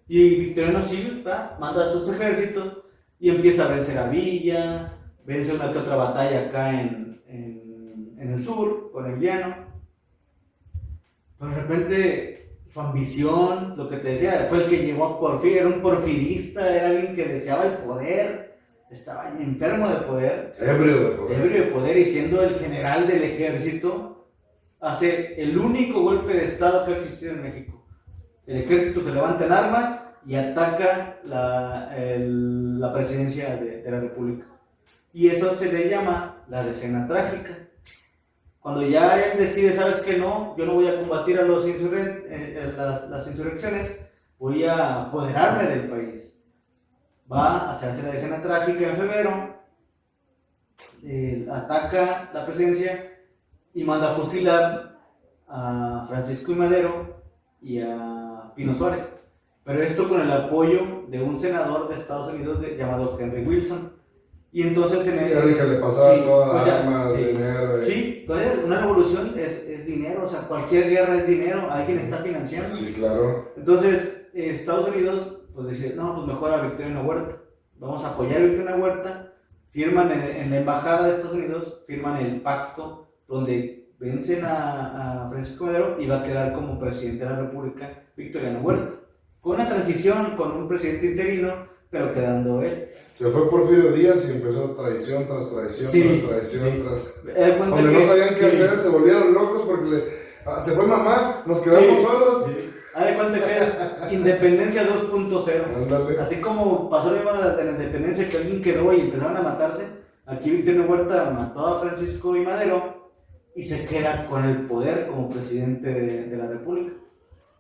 Y Victoriano sí manda a sus ejércitos y empieza a vencer a Villa, vence una que otra batalla acá en el sur con Emiliano, pero de repente su ambición, lo que te decía, fue el que llegó a Porfirio, era un porfirista, era alguien que deseaba el poder, estaba enfermo de poder, ebrio de poder, y siendo el general del ejército, hace el único golpe de estado que ha existido en México. El ejército se levanta en armas y ataca la presidencia de la República. Y eso se le llama la decena trágica. Cuando ya él decide, ¿sabes qué? No, yo no voy a combatir a las insurrecciones, voy a apoderarme del país. Va a hacerse la decena trágica en febrero, ataca la presidencia y manda a fusilar a Francisco y Madero y a Pino Suárez. Pero esto con el apoyo de un senador de Estados Unidos llamado Henry Wilson. Y entonces el que le pasaba todas las armas, dinero. Sí, una revolución es dinero, o sea, cualquier guerra es dinero, alguien está financiando. Sí, claro. Entonces, Estados Unidos, pues dice, no, pues mejor a Victoriano Huerta. Vamos a apoyar a Victoriano Huerta. Firman en la embajada de Estados Unidos, firman el pacto donde vencen a Francisco Madero y va a quedar como presidente de la República Victoriano Huerta. Con una transición, con un presidente interino, pero quedando él. Se fue Porfirio Díaz y empezó traición tras traición, tras... Donde no sabían qué hacer, se volvieron locos porque se fue mamá, nos quedamos solos. Sí. Haz de cuenta que es independencia 2.0. Ándale. Así como pasó de la independencia que alguien quedó y empezaron a matarse, aquí Victoriano Huerta mató a Francisco y Madero y se queda con el poder como presidente de la República.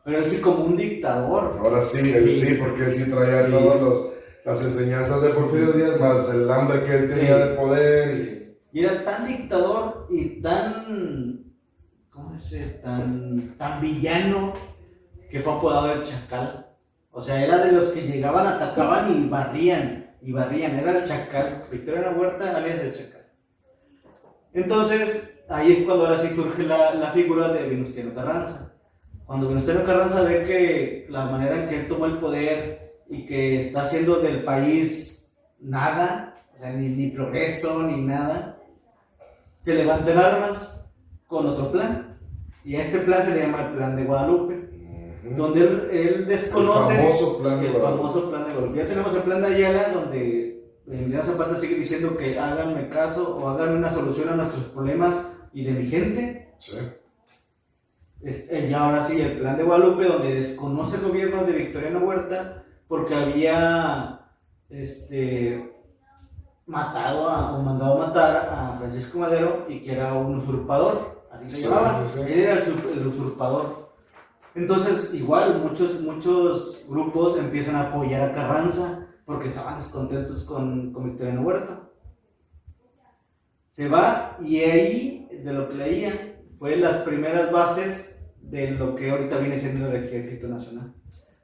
Pero él sí como un dictador. Ahora sí, él sí, porque él sí traía todas las enseñanzas de Porfirio Díaz, más el hambre que él tenía de poder. Y era tan dictador y tan, ¿cómo decir? Tan villano que fue apodado el Chacal. O sea, era de los que llegaban, atacaban y barrían. Era el Chacal. Victoriano Huerta, alias del Chacal. Entonces, ahí es cuando ahora sí surge la figura de Venustiano Carranza. Cuando Venustiano Carranza ve que la manera en que él tomó el poder y que está haciendo del país nada, o sea, ni progreso, ni nada, se levanta en armas con otro plan. Y a este plan se le llama el Plan de Guadalupe, donde él desconoce el famoso plan de Guadalupe. Ya tenemos el Plan de Ayala, donde Emiliano Zapata sigue diciendo que háganme caso o háganme una solución a nuestros problemas y de mi gente. Sí. Y ahora sí, el Plan de Guadalupe, donde desconoce el gobierno de Victoriano Huerta porque había o mandado matar a Francisco Madero y que era un usurpador, así se llamaba. Él era el usurpador. Entonces, igual, muchos grupos empiezan a apoyar a Carranza porque estaban descontentos con Victoriano Huerta. Se va y ahí, de lo que leía, fue las primeras bases de lo que ahorita viene siendo el Ejército Nacional.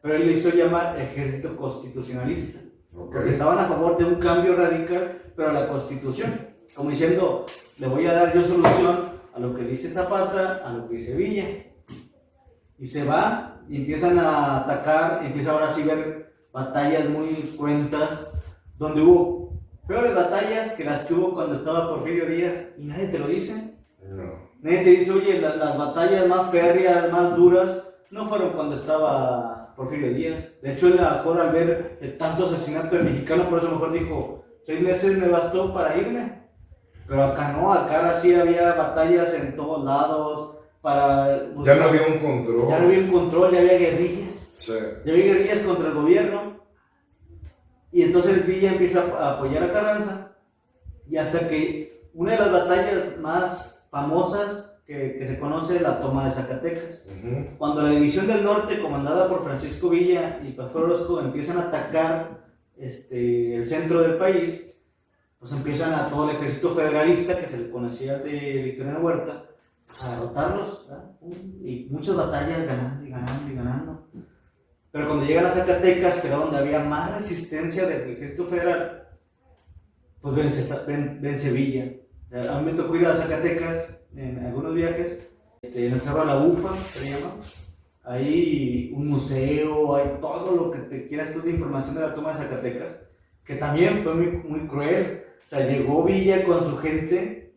Pero él le hizo llamar Ejército Constitucionalista, porque estaban a favor de un cambio radical, pero a la Constitución, como diciendo, le voy a dar yo solución a lo que dice Zapata, a lo que dice Villa. Y se va y empiezan a atacar, empieza ahora sí a ver batallas muy cruentas, donde hubo peores batallas que las que hubo cuando estaba Porfirio Díaz, y nadie te lo dice. No. Nadie te dice, oye, las batallas más férreas, más duras, no fueron cuando estaba Porfirio Díaz. De hecho, él al ver tanto asesinato de mexicano, por eso mejor dijo, 6 meses me bastó para irme. Pero acá no, acá ahora sí había batallas en todos lados, ya no había un control. Ya no había un control, ya había guerrillas. Sí. Ya había guerrillas contra el gobierno. Y entonces Villa empieza a apoyar a Carranza. Y hasta que una de las batallas más famosas que se conoce es la toma de Zacatecas. Cuando la División del Norte, comandada por Francisco Villa y Pascual Orozco, empiezan a atacar el centro del país, pues empiezan a todo el ejército federalista, que se le conocía de Victoriano Huerta, pues a derrotarlos, ¿verdad? Y muchas batallas ganando y ganando y ganando. Pero cuando llegan a Zacatecas, que era donde había más resistencia del ejército federal, pues vence Villa. O sea, a mí me tocó ir a Zacatecas en algunos viajes, en el Cerro de la Bufa, se llama. Hay un museo, hay todo lo que te quieras tú de información de la toma de Zacatecas, que también fue muy, muy cruel. O sea, llegó Villa con su gente,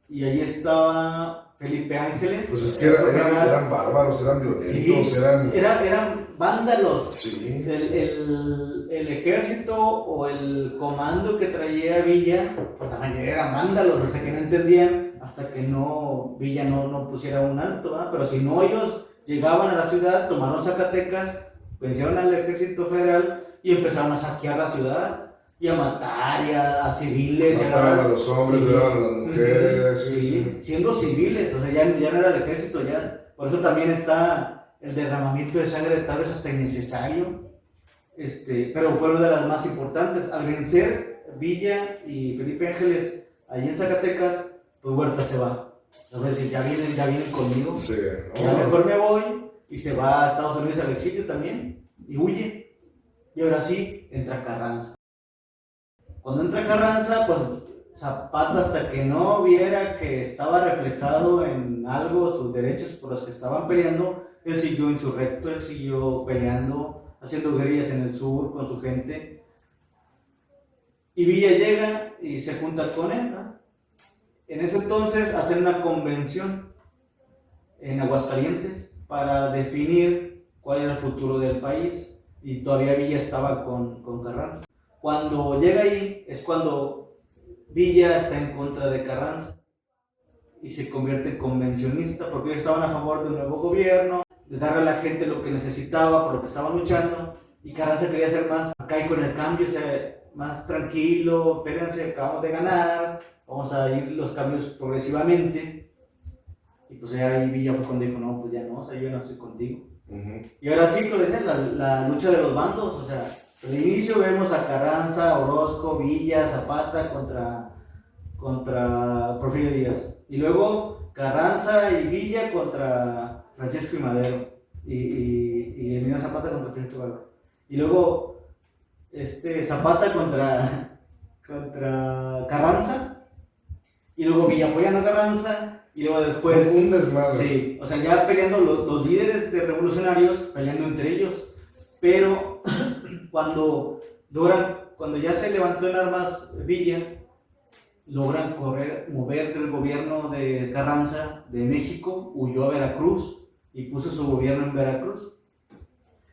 y allí estaba Felipe Ángeles. Pues es que eran bárbaros, eran violentos, sí, eran vándalos. Sí. El ejército o el comando que traía Villa, pues la mayoría eran vándalos, o sea que no entendían hasta que Villa no pusiera un alto, ¿verdad? Pero si no, ellos llegaban a la ciudad, tomaron Zacatecas, vencieron al ejército federal y empezaron a saquear la ciudad. Y a matar, y a civiles. Mataban a los hombres, violaban a las mujeres. Sí, siendo civiles, o sea, ya no era el ejército, ya. Por eso también está el derramamiento de sangre, tal vez hasta innecesario. Pero fue una de las más importantes. Al vencer Villa y Felipe Ángeles allí en Zacatecas, pues Huerta se va. Es decir, ya vienen conmigo. Sí, ya mejor me voy, y se va a Estados Unidos al exilio también, y huye. Y ahora sí, entra Carranza. Cuando entra Carranza, pues Zapata, hasta que no viera que estaba reflejado en algo sus derechos por los que estaban peleando, él siguió insurrecto, él siguió peleando, haciendo guerrillas en el sur con su gente. Y Villa llega y se junta con él, ¿no? En ese entonces hacen una convención en Aguascalientes para definir cuál era el futuro del país, y todavía Villa estaba con Carranza. Cuando llega ahí es cuando Villa está en contra de Carranza y se convierte en convencionista, porque ellos estaban a favor de un nuevo gobierno, de darle a la gente lo que necesitaba, por lo que estaban luchando, y Carranza quería ser más acá y con el cambio, o sea, más tranquilo, espérense, acabamos de ganar, vamos a ir los cambios progresivamente. Y pues ahí Villa fue cuando dijo, no, pues ya no, o sea, yo no estoy contigo. Y ahora sí, lo decía, la lucha de los bandos, o sea, al inicio vemos a Carranza, Orozco, Villa, Zapata contra Porfirio Díaz. Y luego Carranza y Villa contra Francisco y Madero. Y Emilio Zapata contra Francisco y Madero. Y luego Zapata contra Carranza. Y luego Villa apoyando a Carranza. Y luego después... Un desmadre. Sí, o sea, ya peleando los líderes de revolucionarios, peleando entre ellos. Pero... Cuando ya se levantó en armas Villa, logran mover del gobierno de Carranza de México, huyó a Veracruz y puso su gobierno en Veracruz.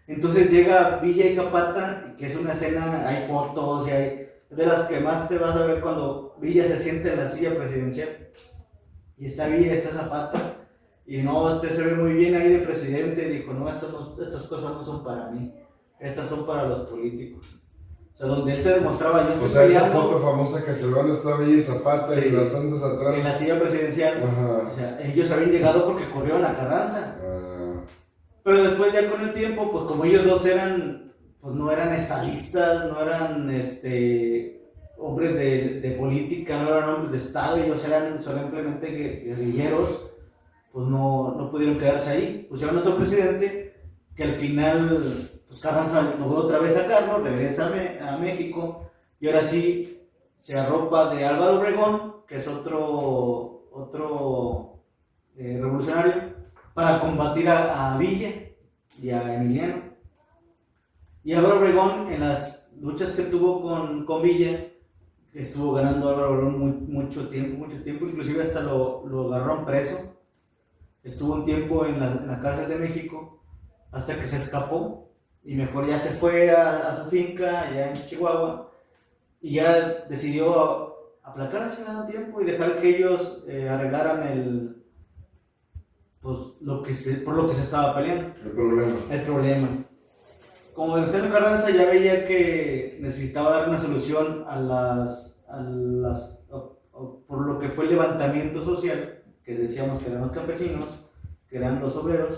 Entonces llega Villa y Zapata, que es una escena, hay fotos, y hay de las que más te vas a ver cuando Villa se sienta en la silla presidencial. Y está Villa, está Zapata, y no, se ve muy bien ahí de presidente, dijo, no, estas cosas no son para mí. Estas son para los políticos. sea, donde él te demostraba, yo estoy O sea, esa peleando foto famosa que se ve donde está Villa y Zapata Sí. y bastantes atrás. en la silla presidencial. Ajá. O sea, ellos habían llegado porque corrieron a Carranza. Ah, Pero después ya con el tiempo, pues como ellos dos eran, pues no eran estadistas, no eran hombres de política, no eran hombres de Estado, ellos eran simplemente guerrilleros, pues no pudieron quedarse ahí. Pusieron otro presidente que al final, pues Carranza logró otra vez sacarlo, regresa a México y ahora sí se arropa de Álvaro Obregón, que es otro revolucionario, para combatir a Villa y a Emiliano. Y Álvaro Obregón, en las luchas que tuvo con Villa, estuvo ganando Álvaro Obregón mucho tiempo, inclusive hasta lo agarraron preso. Estuvo un tiempo en la cárcel de México, hasta que se escapó, y mejor ya se fue a su finca, allá en Chihuahua, y ya decidió aplacarse un tiempo y dejar que ellos arreglaran por lo que se estaba peleando. El problema. Como Venustiano Carranza ya veía que necesitaba dar una solución por lo que fue el levantamiento social, que decíamos que eran los campesinos, que eran los obreros,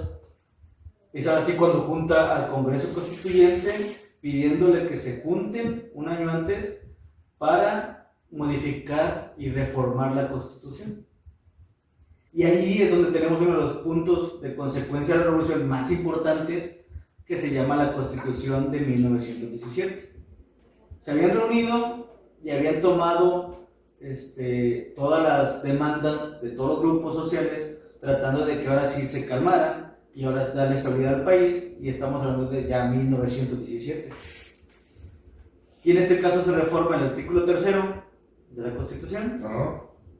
es así cuando junta al Congreso Constituyente pidiéndole que se junten un año antes para modificar y reformar la Constitución. Y ahí es donde tenemos uno de los puntos de consecuencia de la revolución más importantes, que se llama la Constitución de 1917. Se habían reunido y habían tomado todas las demandas de todos los grupos sociales, tratando de que ahora sí se calmaran y ahora darle estabilidad al país, y estamos hablando de ya 1917. Y en este caso se reforma el artículo 3 de la Constitución,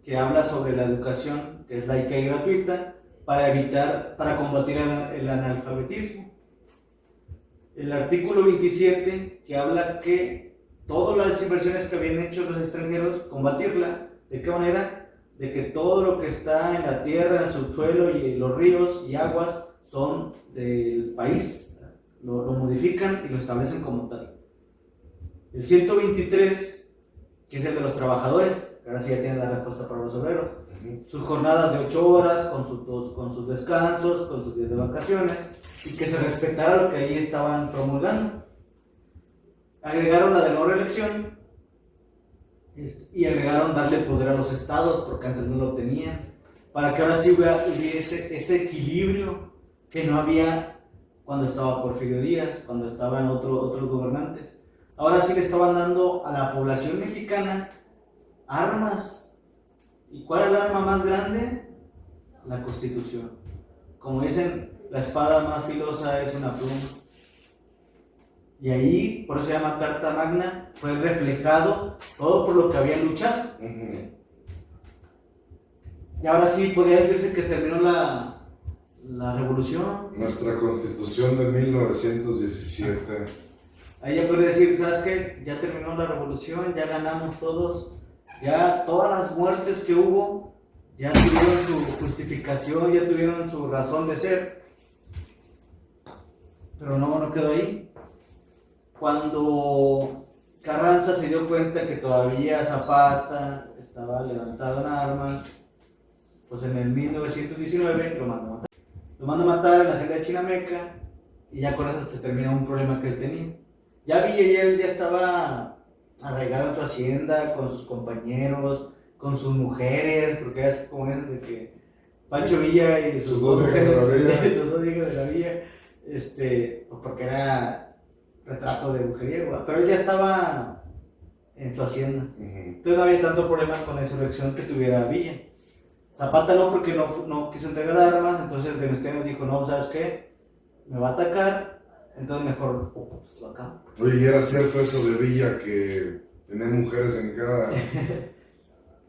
que habla sobre la educación, que es laica y gratuita, para combatir el analfabetismo. El artículo 27, que habla que todas las inversiones que habían hecho los extranjeros, combatirla. ¿De qué manera? De que todo lo que está en la tierra, en el subsuelo y en los ríos y aguas son del país. Lo modifican y lo establecen como tal. El 123, que es el de los trabajadores, que ahora sí ya tienen la respuesta para los obreros. Sus jornadas de 8 horas, con sus descansos, con sus días de vacaciones, y que se respetara lo que ahí estaban promulgando. Agregaron la de no reelección y agregaron darle poder a los estados, porque antes no lo tenían, para que ahora sí hubiese ese equilibrio que no había cuando estaba Porfirio Díaz, cuando estaban otros gobernantes. Ahora sí le estaban dando a la población mexicana armas. ¿Y cuál es el arma más grande? La Constitución. Como dicen, la espada más filosa es una pluma. Y ahí, por eso se llama Carta Magna, fue reflejado todo por lo que habían luchado. Y ahora sí podría decirse que terminó la revolución. Nuestra Constitución de 1917. Ahí ya podría decir, ¿sabes qué? Ya terminó la revolución, ya ganamos todos, ya todas las muertes que hubo, ya tuvieron su justificación, ya tuvieron su razón de ser. Pero no quedó ahí. Cuando Carranza se dio cuenta que todavía Zapata estaba levantado en armas, pues en el 1919 lo mandó a matar. Lo mandó a matar en la celda de Chinameca, y ya con eso se terminó un problema que él tenía. Ya Villa y él ya estaba arraigado en su hacienda, con sus compañeros, con sus mujeres, porque es como eso de que Pancho Villa y sus dos hijas de la Villa, pues porque era retrato de mujeriego, pero él ya estaba en su hacienda. Entonces no había tanto problema con la insurrección que tuviera Villa. Zapata no, porque no quiso entregar armas, entonces Venustiano dijo, no, ¿sabes qué? Me va a atacar, entonces mejor pues, lo acabo. Oye, ¿y era cierto eso de Villa, que tenía mujeres en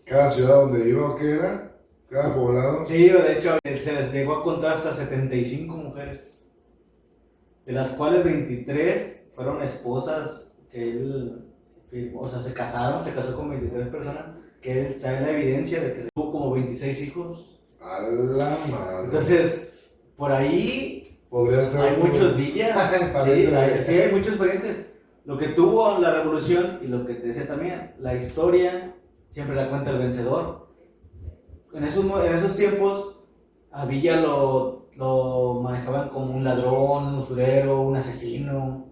cada ciudad donde iba, o qué era? ¿Cada poblado? Sí, de hecho se les llegó a contar hasta 75 mujeres, de las cuales 23 fueron esposas que él firmó, o sea, se casó con 23 personas, que él sabe la evidencia de que tuvo como 26 hijos. A la madre. Entonces, por ahí podría ser hay muchos Villas, sí, hay muchos parientes. lo que tuvo la revolución y lo que te decía también, la historia siempre la cuenta el vencedor. En esos tiempos a Villa lo manejaban como un ladrón, un usurero, un asesino.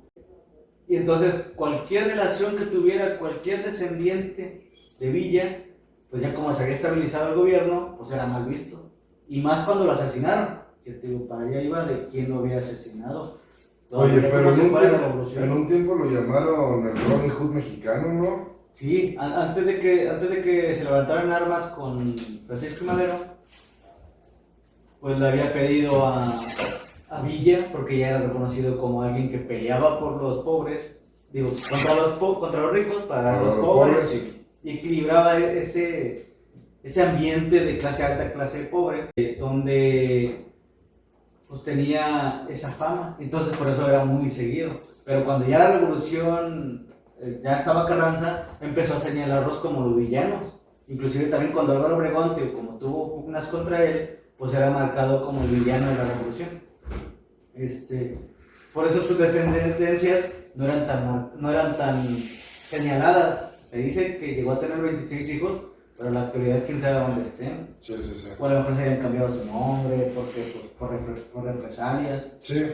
Y entonces cualquier relación que tuviera cualquier descendiente de Villa, pues ya como se había estabilizado el gobierno, pues era mal visto. Y más cuando lo asesinaron, que te digo, para allá iba de quién lo había asesinado. Oye, pero revolución. en un tiempo lo llamaron el Robin Hood mexicano, ¿no? Sí, antes de que se levantaran armas con Francisco y Madero, pues le había pedido a Villa, porque ya era reconocido como alguien que peleaba por los pobres, digo, contra los ricos, para dar a los pobres, y equilibraba ese ambiente de clase alta, clase pobre, donde pues tenía esa fama, entonces por eso era muy seguido. Pero cuando ya la revolución ya estaba Carranza, empezó a señalarlos como los villanos. Inclusive también cuando Álvaro Obregón, como tuvo unas contra él, pues era marcado como el villano de la revolución. Por eso sus descendencias no eran tan señaladas. Se dice que llegó a tener 26 hijos, pero en la actualidad quién sabe dónde estén. Sí, sí, sí. O a lo mejor se habían cambiado su nombre por represalias. Sí.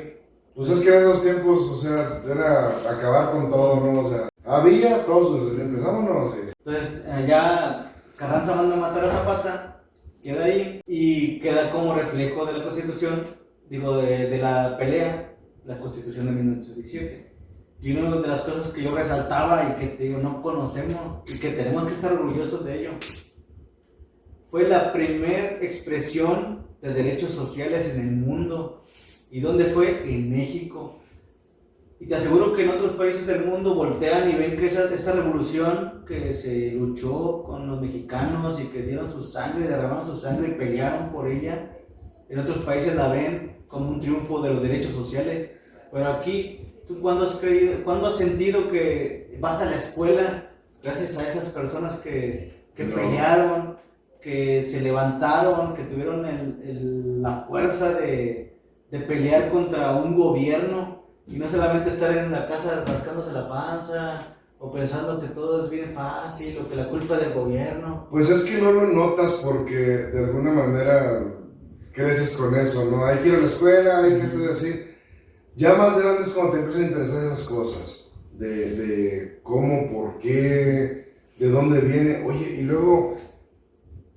Pues es que en esos tiempos, o sea, era acabar con todo, ¿no? O sea, había todos sus descendientes, vámonos. Sí. Entonces, ya Carranza manda a matar a Zapata, queda ahí y queda como reflejo de la Constitución, de la pelea, la Constitución de 1917. Y una de las cosas que yo resaltaba y que te digo, no conocemos y que tenemos que estar orgullosos de ello, fue la primera expresión de derechos sociales en el mundo. ¿Y dónde fue? En México. Y te aseguro que en otros países del mundo voltean y ven que esta revolución que se luchó con los mexicanos y que dieron su sangre, derramaron su sangre y pelearon por ella, en otros países la ven como un triunfo de los derechos sociales. Pero aquí, ¿tú cuándo has sentido que vas a la escuela gracias a esas personas que pelearon, que se levantaron, que tuvieron la fuerza de pelear contra un gobierno y no solamente estar en la casa rascándose la panza o pensando que todo es bien fácil o que la culpa es del gobierno? Pues es que no lo notas porque de alguna manera creces con eso, ¿no? Hay que ir a la escuela, hay que estar así. Ya más grande es cuando te empiezan a interesar esas cosas, de cómo, por qué, de dónde viene. Oye, y luego,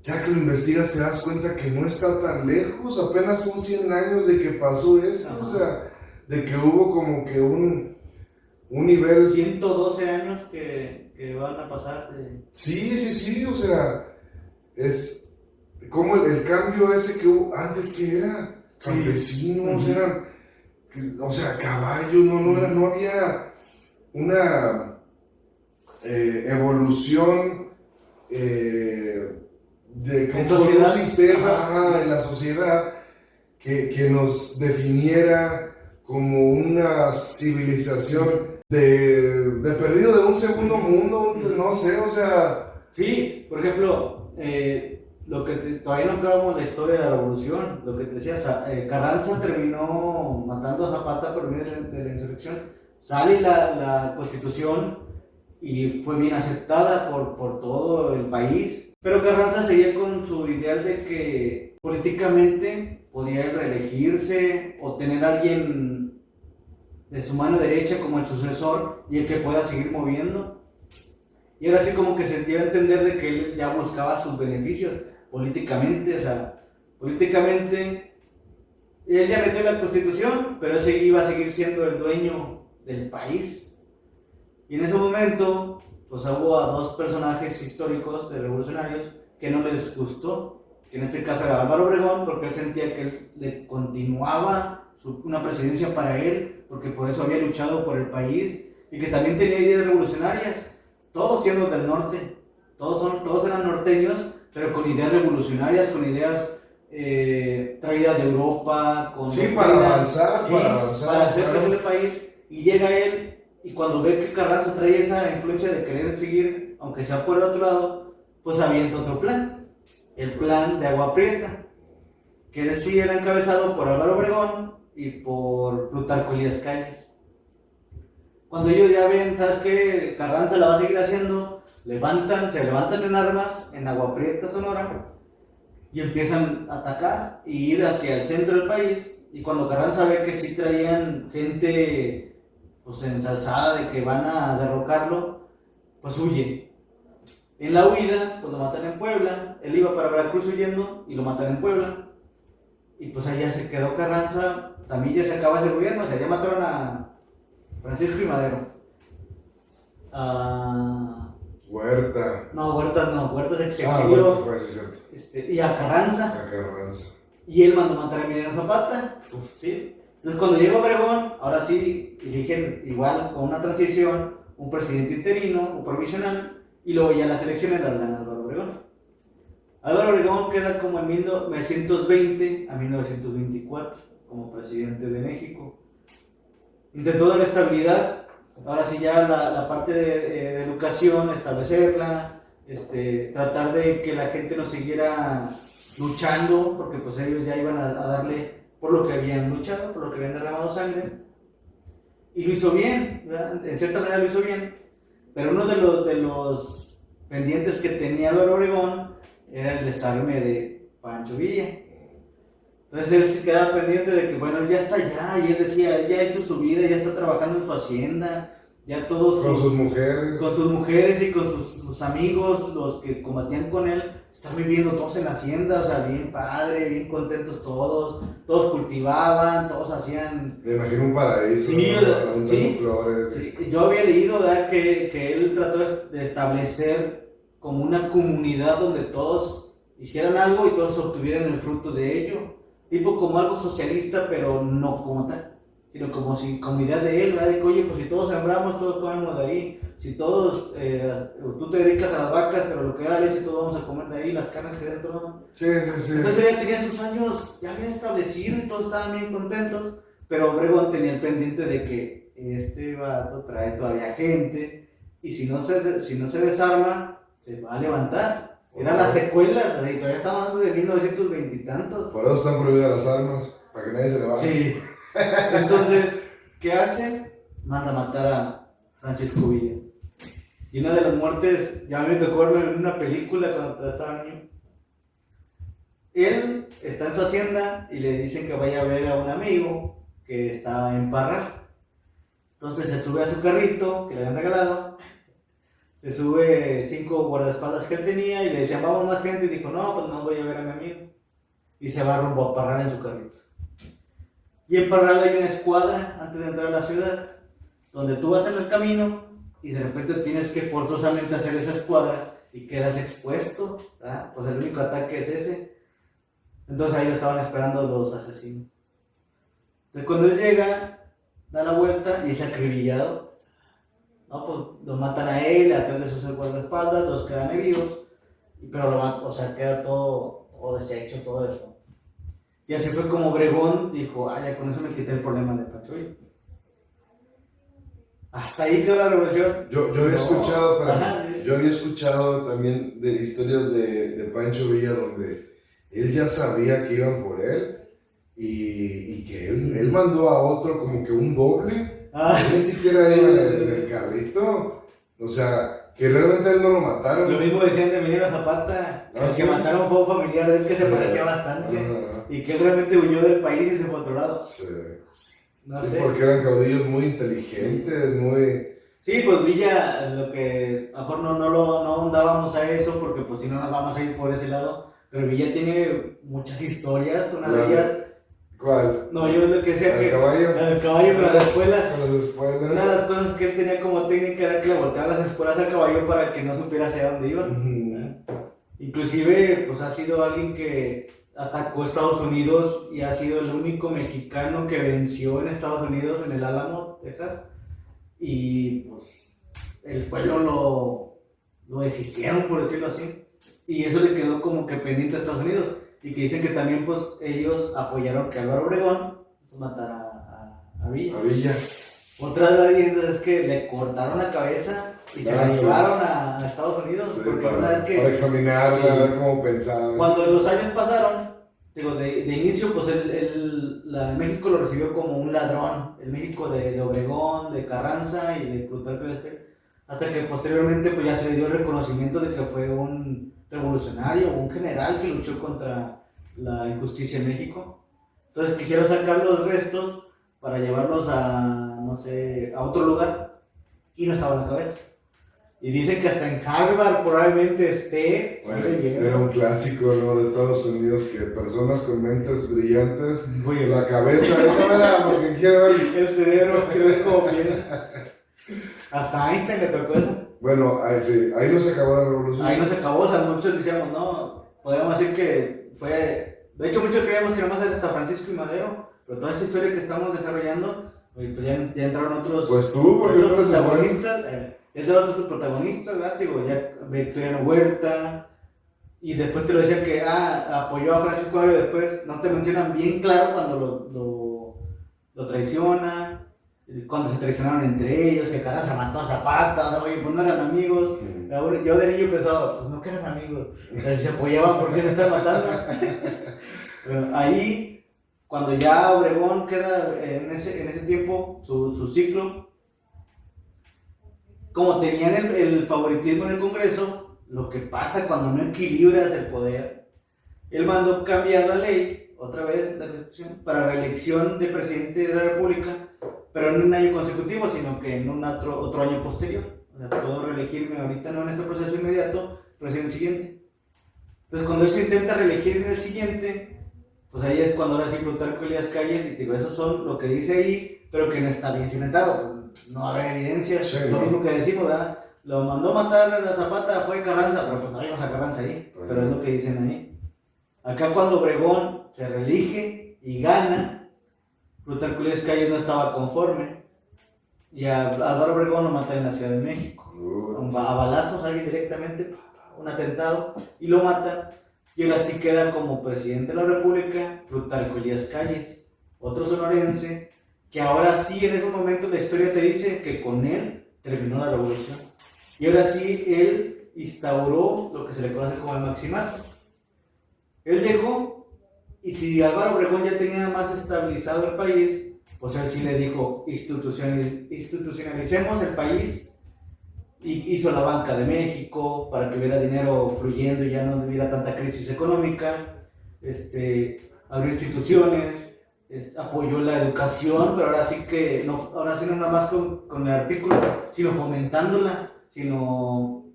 ya que lo investigas te das cuenta que no está tan lejos, apenas son 100 años de que pasó esto, o sea, de que hubo como que un nivel... 112 años que van a pasar. Sí, o sea, es como el cambio ese que hubo antes, que era campesinos, sí. Eran, o sea, caballos, no había una evolución de un sistema en la sociedad que nos definiera como una civilización de perdido de un segundo mundo, no sé, o sea... Sí, por ejemplo, todavía no acabamos la historia de la revolución, lo que te decía, Carranza terminó matando a Zapata por medio de la insurrección, sale la Constitución y fue bien aceptada por todo el país, pero Carranza seguía con su ideal de que políticamente podía reelegirse o tener a alguien de su mano derecha como el sucesor y el que pueda seguir moviendo. Y ahora sí como que se dio a entender de que él ya buscaba sus beneficios políticamente, o sea, políticamente él ya metió la Constitución, pero él iba a seguir siendo el dueño del país. Y en ese momento, pues hubo a dos personajes históricos de revolucionarios que no les gustó, que en este caso era Álvaro Obregón, porque él sentía que él le continuaba una presidencia para él, porque por eso había luchado por el país, y que también tenía ideas revolucionarias, todos siendo del norte, todos eran norteños, pero con ideas revolucionarias, con ideas traídas de Europa, con para avanzar, para hacer crecer el país. Y llega él, y cuando ve que Carranza trae esa influencia de querer seguir, aunque sea por el otro lado, pues avienta otro plan, el plan de Agua Prieta, que sí era encabezado por Álvaro Obregón y por Plutarco Elías Calles. Cuando ellos ya ven, ¿sabes qué? Carranza la va a seguir haciendo, se levantan en armas en Agua Prieta, Sonora, y empiezan a atacar y ir hacia el centro del país. Y cuando Carranza ve que sí traían gente pues ensalzada de que van a derrocarlo, pues huye. En la huida, pues lo matan en Puebla. Él iba para Veracruz huyendo y lo matan en Puebla. Y pues allá se quedó Carranza. También ya se acaba ese gobierno, o sea, ya mataron a Francisco y Madero. Huerta. No, Huerta se Ah, exilió. Huerta se fue, sí, cierto. Y a Carranza. A Carranza. Y él mandó matar a Emiliano Zapata. ¿Sí? Entonces cuando llegó Obregón, ahora sí eligen igual con una transición, un presidente interino o provisional, y luego ya las elecciones las gana Álvaro Obregón. Álvaro Obregón queda como en 1920 a 1924 como presidente de México. Intentó dar estabilidad, ahora sí ya la parte de educación, establecerla, tratar de que la gente no siguiera luchando, porque pues ellos ya iban a darle por lo que habían luchado, por lo que habían derramado sangre, y lo hizo bien, ¿verdad? En cierta manera lo hizo bien, pero uno de los pendientes que tenía Álvaro Obregón era el desarme de Pancho Villa. Entonces él se quedaba pendiente de que, bueno, ya está allá, y él decía, ya hizo su vida, ya está trabajando en su hacienda, ya todos... Con sus mujeres. Con sus mujeres y con sus amigos, los que combatían con él, están viviendo todos en la hacienda, o sea, bien padre, bien contentos todos cultivaban, todos hacían... Me imagino un paraíso, sí, ¿no? Sí, flores. Sí. Yo había leído, ¿verdad? Que él trató de establecer como una comunidad donde todos hicieran algo y todos obtuvieran el fruto de ello. Tipo como algo socialista, pero no como tal, sino como idea de él, ¿verdad? De que, oye, pues si todos sembramos, todos comemos de ahí. Si todos, tú te dedicas a las vacas, pero lo que da la leche, todos vamos a comer de ahí, las carnes que dentro, ¿no? Sí. Entonces él ya tenía sus años ya bien establecidos y todos estaban bien contentos, pero Obregón tenía el pendiente de que este vato trae todavía gente, y si no se desarma, se va a levantar. Eran las secuelas, y todavía estamos hablando de 1920 y tantos. Por eso están prohibidas las armas, para que nadie se levante. Sí. Entonces, ¿qué hace? Manda a matar a Francisco Villa. Y una de las muertes, ya me tocó verlo en una película cuando estaba niño. Él está en su hacienda y le dicen que vaya a ver a un amigo que está en Parral. Entonces se sube a su carrito que le habían regalado. Se sube 5 guardaespaldas que él tenía y le decían, vamos más gente. Y dijo, no, pues no voy a ver a mi amigo. Y se va rumbo a Parral en su carrito. Y en Parral hay una escuadra antes de entrar a la ciudad, donde tú vas en el camino y de repente tienes que forzosamente hacer esa escuadra y quedas expuesto, ¿verdad? Pues el único ataque es ese. Entonces ahí lo estaban esperando los asesinos. Entonces cuando él llega, da la vuelta y es acribillado. No, pues lo matan a él, a 3 de sus guardaespaldas, los quedan heridos, pero lo matan, o sea, queda todo deshecho, todo eso. Y así fue como Obregón dijo, ya con eso me quité el problema de Pancho Villa. Hasta ahí quedó la revolución. Yo había escuchado también de historias de Pancho Villa donde él ya sabía que iban por él y que él mandó a otro como que un doble. Él ni siquiera iba en el carrito. O sea, que realmente a él no lo mataron. Lo mismo decían de Emiliano Zapata, el que mataron fue un familiar de él que se parecía bastante. Y que él realmente huyó del país y se fue a otro lado. Sí. No sí, sé. Porque eran caudillos muy inteligentes, muy... Sí, pues Villa, lo que a lo mejor no ahondábamos a eso, porque pues si no nos vamos a ir por ese lado, pero Villa tiene muchas historias, una de ellas... ¿Cuál? No, yo lo que decía que... caballo? La del caballo con las espuelas. Con las espuelas. Una de las cosas que él tenía como técnica era que le volteaba las espuelas al caballo para que no supiera hacia dónde iba. Inclusive, pues ha sido alguien que atacó a Estados Unidos y ha sido el único mexicano que venció en Estados Unidos, en el Álamo, Texas, y pues el pueblo lo deshicieron, por decirlo así, y eso le quedó como que pendiente a Estados Unidos, y que dicen que también pues ellos apoyaron que Álvaro Obregón pues, matara a Villa. A Villa. Otra de las leyendas es que le cortaron la cabeza y se la llevaron a Estados Unidos, Sí, porque una vez que... para examinarla, a ver cómo pensaba. Cuando los años pasaron, digo, de inicio, pues México lo recibió como un ladrón, el México de Obregón, de Carranza y de Plutarco Elías Calles, hasta que posteriormente pues ya se le dio el reconocimiento de que fue un revolucionario, un general que luchó contra la injusticia en México. Entonces quisieron sacar los restos para llevarlos a, no sé, a otro lugar, y no estaba en la cabeza. Y dicen que hasta en Harvard probablemente esté. Bueno, era un clásico, ¿no? De Estados Unidos, que personas con mentes brillantes, Oye, la cabeza, échamela porque quiero ver. el cerebro creo como bien. Hasta Einstein le tocó eso. Bueno, sí, ahí no se acabó la revolución. Ahí no se acabó, o sea, muchos decíamos, no, podríamos decir que fue. De hecho, muchos creíamos que nomás era hasta Francisco y Madero, pero toda esta historia que estamos desarrollando, pues ya entraron otros. Pues tú, porque otros tú eres el bueno. protagonistas. Ya entraron otros protagonistas, ¿verdad? Digo, ya Victoriano Huerta. Y después te lo decían que apoyó a Francisco Madero, después no te mencionan bien claro cuando lo traiciona, cuando se traicionaron entre ellos, que Carranza mató a Zapata, o sea, oye, pues no eran amigos. Yo de niño pensaba, pues no que eran amigos, entonces se apoyaban porque se estaban matando. Pero ahí, cuando ya Obregón queda en ese tiempo, su ciclo, como tenían el favoritismo en el Congreso, lo que pasa cuando no equilibras el poder, él mandó cambiar la ley, otra vez, la Constitución, para reelección de presidente de la República, pero no en un año consecutivo, sino que en otro año posterior. O sea, puedo reelegirme ahorita, no en este proceso inmediato, pero sí en el siguiente. Entonces, cuando él se intenta reelegir en el siguiente, pues ahí es cuando ahora sí Plutarco Elías Calles, y digo, esos son lo que dice ahí, pero que no está bien cimentado. No habrá evidencias, sí, lo mismo que decimos, ¿verdad? Lo mandó matar a Zapata, fue Carranza, pero pues no vimos a Carranza ahí, pero es lo que dicen ahí. Acá cuando Obregón se reelige y gana, Plutarco Elías Calles no estaba conforme, y a Álvaro Obregón lo mata en la Ciudad de México, a balazos, alguien directamente, un atentado, y lo mata, y ahora sí queda como presidente de la República Plutarco Elías Calles, otro sonorense, que ahora sí en ese momento la historia te dice que con él terminó la revolución. Y ahora sí él instauró lo que se le conoce como el maximato. Él llegó, y si Álvaro Obregón ya tenía más estabilizado el país, pues él sí le dijo, institucionalicemos el país, y hizo la Banca de México para que hubiera dinero fluyendo y ya no hubiera tanta crisis económica, abrió instituciones, apoyó la educación, pero ahora sí no nada más con el artículo, sino fomentándola, sino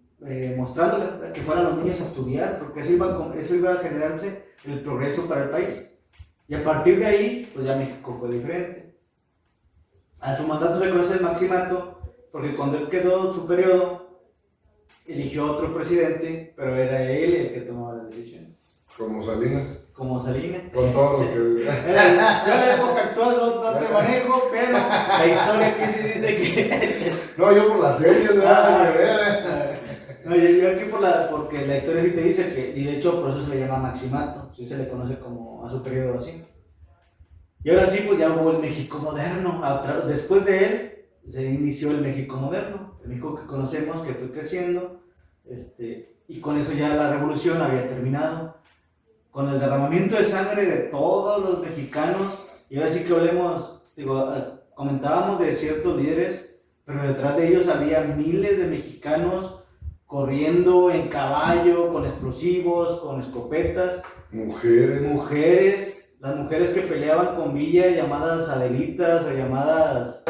mostrándola, que fueran los niños a estudiar, porque eso iba a generarse el progreso para el país. Y a partir de ahí, pues ya México fue diferente. A su mandato se le conoce el maximato, porque cuando él quedó su periodo, eligió a otro presidente, pero era él el que tomaba las decisiones. Como Salinas. Como Salinas. Con todo lo que. Yo en la época actual no te manejo, pero la historia aquí sí dice que. No, yo por la serie, no, yo aquí porque la historia sí te dice que, y de hecho por eso se le llama maximato, sí se le conoce como a su periodo así. Y ahora sí, pues ya hubo el México moderno. Después de él se inició el México moderno, el México que conocemos, que fue creciendo, y con eso ya la revolución había terminado. Con el derramamiento de sangre de todos los mexicanos, y ahora sí que comentábamos de ciertos líderes, pero detrás de ellos había miles de mexicanos corriendo en caballo, con explosivos, con escopetas, mujeres, las mujeres que peleaban con Villa, llamadas Adelitas o llamadas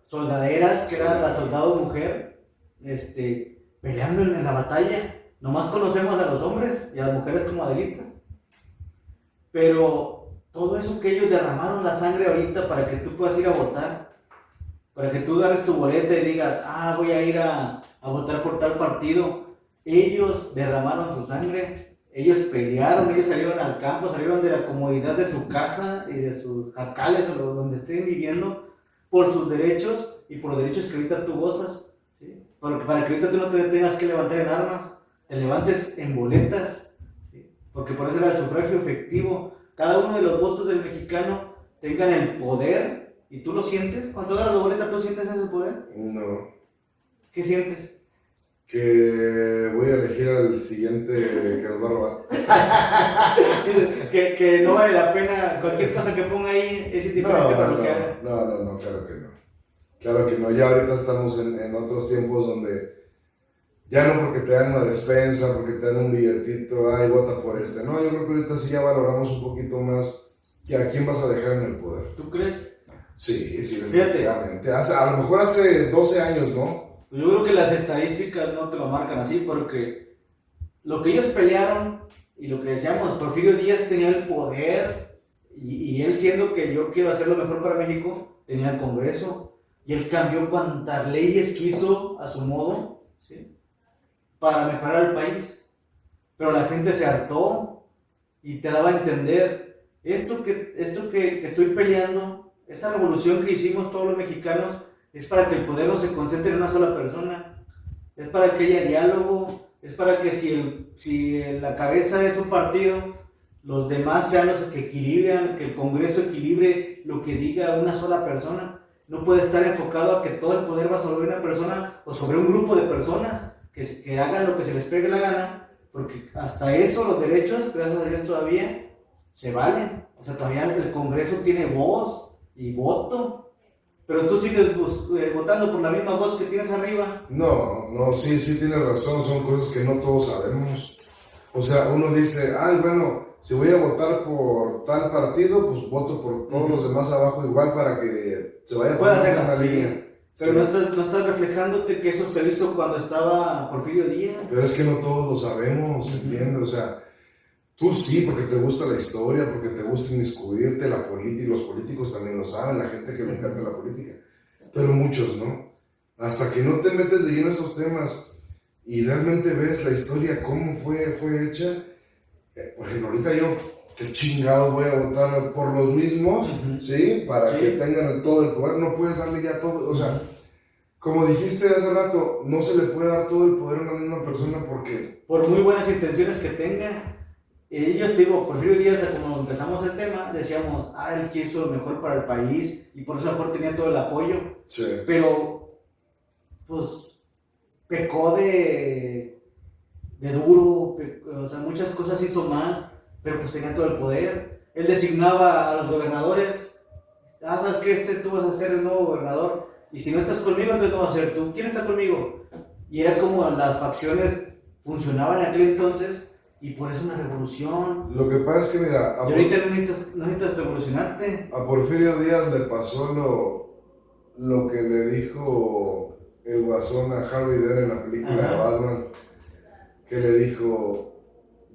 soldaderas, que eran la soldado mujer, peleando en la batalla. Nomás conocemos a los hombres y a las mujeres como Adelitas. Pero todo eso que ellos derramaron la sangre ahorita para que tú puedas ir a votar, para que tú agarres tu boleta y digas, voy a ir a votar por tal partido. Ellos derramaron su sangre, ellos pelearon, ellos salieron al campo, salieron de la comodidad de su casa y de sus jacales o donde estén viviendo por sus derechos y por los derechos que ahorita tú gozas, ¿sí? Para que ahorita tú no te tengas que levantar en armas, te levantes en boletas. Porque por eso era el sufragio efectivo. Cada uno de los votos del mexicano tengan el poder, y tú lo sientes. Cuando agarras la boleta, ¿tú sientes ese poder? No. ¿Qué sientes? Que voy a elegir al siguiente que nos va a robar. que no vale la pena, cualquier cosa que ponga ahí es indiferente para lo que haga. No, claro que no. Claro que no, ya ahorita estamos en otros tiempos donde ya no porque te dan una despensa, porque te dan un billetito, ay, vota por este. No, yo creo que ahorita sí ya valoramos un poquito más que a quién vas a dejar en el poder. ¿Tú crees? Sí, Fíjate. definitivamente. A lo mejor hace 12 años, ¿no? Yo creo que las estadísticas no te lo marcan así, porque lo que ellos pelearon y lo que decíamos, Porfirio Díaz tenía el poder y él siendo que yo quiero hacer lo mejor para México, tenía el Congreso y él cambió cuantas leyes quiso a su modo, ¿sí? Para mejorar el país. Pero la gente se hartó y te daba a entender, esto que estoy peleando, esta revolución que hicimos todos los mexicanos, es para que el poder no se concentre en una sola persona, es para que haya diálogo, es para que si la cabeza es un partido, los demás sean los que equilibran, que el Congreso equilibre lo que diga una sola persona. No puede estar enfocado a que todo el poder va sobre una persona o sobre un grupo de personas que hagan lo que se les pegue la gana, porque hasta eso los derechos, gracias a Dios todavía, se valen. O sea, todavía el Congreso tiene voz y voto. Pero tú sigues votando por la misma voz que tienes arriba. No, sí tienes razón, son cosas que no todos sabemos. O sea, uno dice, ay, bueno, si voy a votar por tal partido, pues voto por todos los demás abajo igual para que se vaya por una línea. Pero no estás reflejándote que eso se hizo cuando estaba Porfirio Díaz. Pero es que no todos lo sabemos, ¿entiendes? O sea, tú sí, porque te gusta la historia, porque te gusta inmiscuirte la política, y los políticos también lo saben, la gente que le encanta la política, pero muchos no. Hasta que no te metes de lleno a estos temas y realmente ves la historia, cómo fue hecha, por ejemplo, ahorita yo, qué chingados voy a votar por los mismos, ¿sí? Para que tengan todo el poder, no puedes darle ya todo, o sea, como dijiste hace rato, no se le puede dar todo el poder a una misma persona porque... Por muy buenas intenciones que tenga. Yo te digo, Porfirio Díaz, como empezamos el tema, decíamos, él quiso lo mejor para el país y por eso a lo mejor tenía todo el apoyo. Sí. Pero, pues, pecó de duro, o sea, muchas cosas hizo mal, pero pues tenía todo el poder. Él designaba a los gobernadores, sabes que tú vas a ser el nuevo gobernador, y si no estás conmigo, entonces no vas a ser tú. ¿Quién está conmigo? Y era como las facciones funcionaban en aquel entonces. Y por eso una revolución. Lo que pasa es que, mira... Y ahorita no necesitas revolucionarte. A Porfirio Díaz le pasó lo que le dijo el Guasón a Harry Dent en la película de Batman. Que le dijo,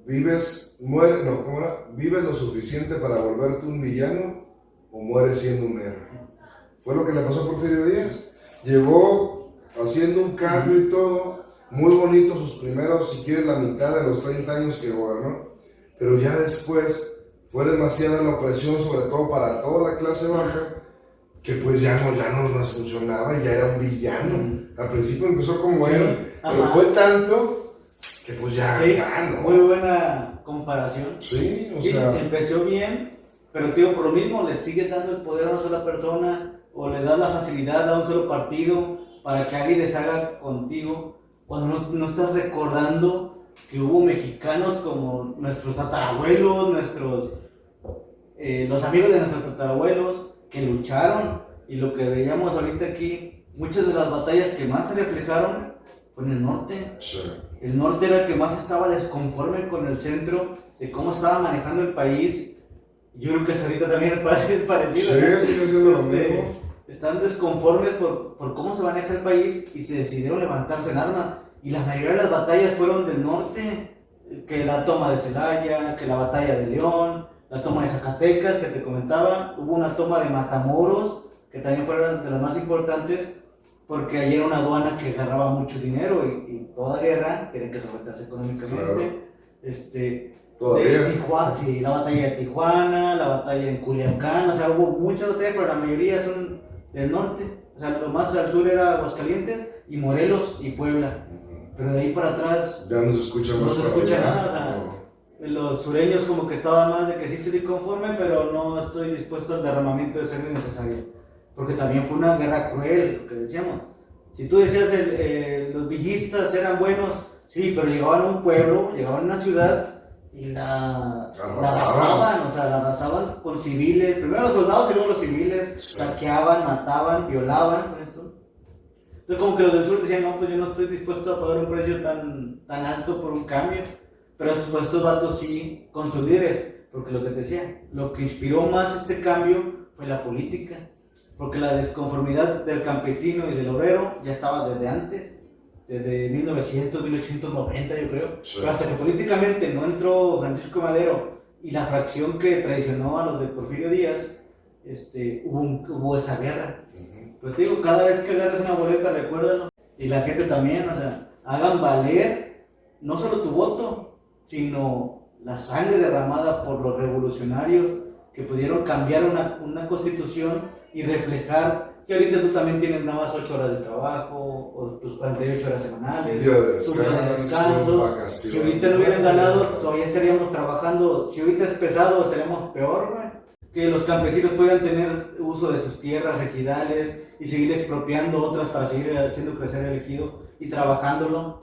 ¿vives lo suficiente para volverte un villano o mueres siendo un héroe? Fue lo que le pasó a Porfirio Díaz. Llegó haciendo un cambio y todo... Muy bonito sus primeros, si quieres, la mitad de los 30 años que gobernó, pero ya después fue demasiada la opresión, sobre todo para toda la clase baja, que pues ya no más funcionaba y ya era un villano. Al principio empezó como él, pero fue tanto que pues ya no. Muy buena comparación. Sí, o sea... Empezó bien, pero tío, por lo mismo le sigues dando el poder a una sola persona o le das la facilidad a un solo partido para que alguien deshaga contigo. Cuando no estás recordando que hubo mexicanos como nuestros tatarabuelos, los amigos de nuestros tatarabuelos, que lucharon, y lo que veíamos ahorita aquí, muchas de las batallas que más se reflejaron fue en el norte. Sí. El norte era el que más estaba desconforme con el centro, de cómo estaba manejando el país. Yo creo que hasta ahorita también es parecido. Sí, sigue siendo lo mismo. Están desconformes por cómo se maneja el país y se decidieron levantarse en armas. Y la mayoría de las batallas fueron del norte, que la toma de Celaya, que la batalla de León, la toma de Zacatecas, que te comentaba. Hubo una toma de Matamoros, que también fueron de las más importantes, porque ahí era una aduana que agarraba mucho dinero y toda guerra tiene que solventarse económicamente. Claro. Todavía. De Tijuana, sí, la batalla de Tijuana, la batalla en Culiacán, o sea, hubo muchas batallas, pero la mayoría son del norte. O sea, lo más al sur era Aguascalientes y Morelos y Puebla. Pero de ahí para atrás ya no se escucha más. No se escucha nada, o sea, los sureños como que estaban más de que sí estoy conforme, pero no estoy dispuesto al derramamiento de sangre necesario. Porque también fue una guerra cruel, lo que decíamos. Si tú decías los villistas conquistas eran buenos, sí, pero llegaban a un pueblo, llegaban a una ciudad y la arrasaban, o sea, la arrasaban con civiles, primero los soldados y luego los civiles, Sí. saqueaban, mataban, violaban, esto. Entonces como que los del sur decían, no, pues yo no estoy dispuesto a pagar un precio tan alto por un cambio, pero pues estos vatos sí, con sus líderes, porque lo que te decía, lo que inspiró más este cambio fue la política, porque la desconformidad del campesino y del obrero ya estaba desde antes, desde 1900, 1890 yo creo, Sí. pero hasta que políticamente no entró Francisco Madero y la fracción que traicionó a los de Porfirio Díaz, hubo esa guerra. Pero te digo, cada vez que agarres una boleta, recuérdalo, y la gente también, o sea, hagan valer no solo tu voto, sino la sangre derramada por los revolucionarios que pudieron cambiar una constitución y reflejar que ahorita tú también tienes nada más 8 horas de trabajo, o tus 48 horas semanales, Día de tus días de descanso. vacaciones. Si ahorita no hubieran ganado, todavía estaríamos trabajando. Si ahorita es pesado, estaríamos peor, güey. Que los campesinos puedan tener uso de sus tierras, ejidales, y seguir expropiando otras para seguir haciendo crecer el ejido y trabajándolo,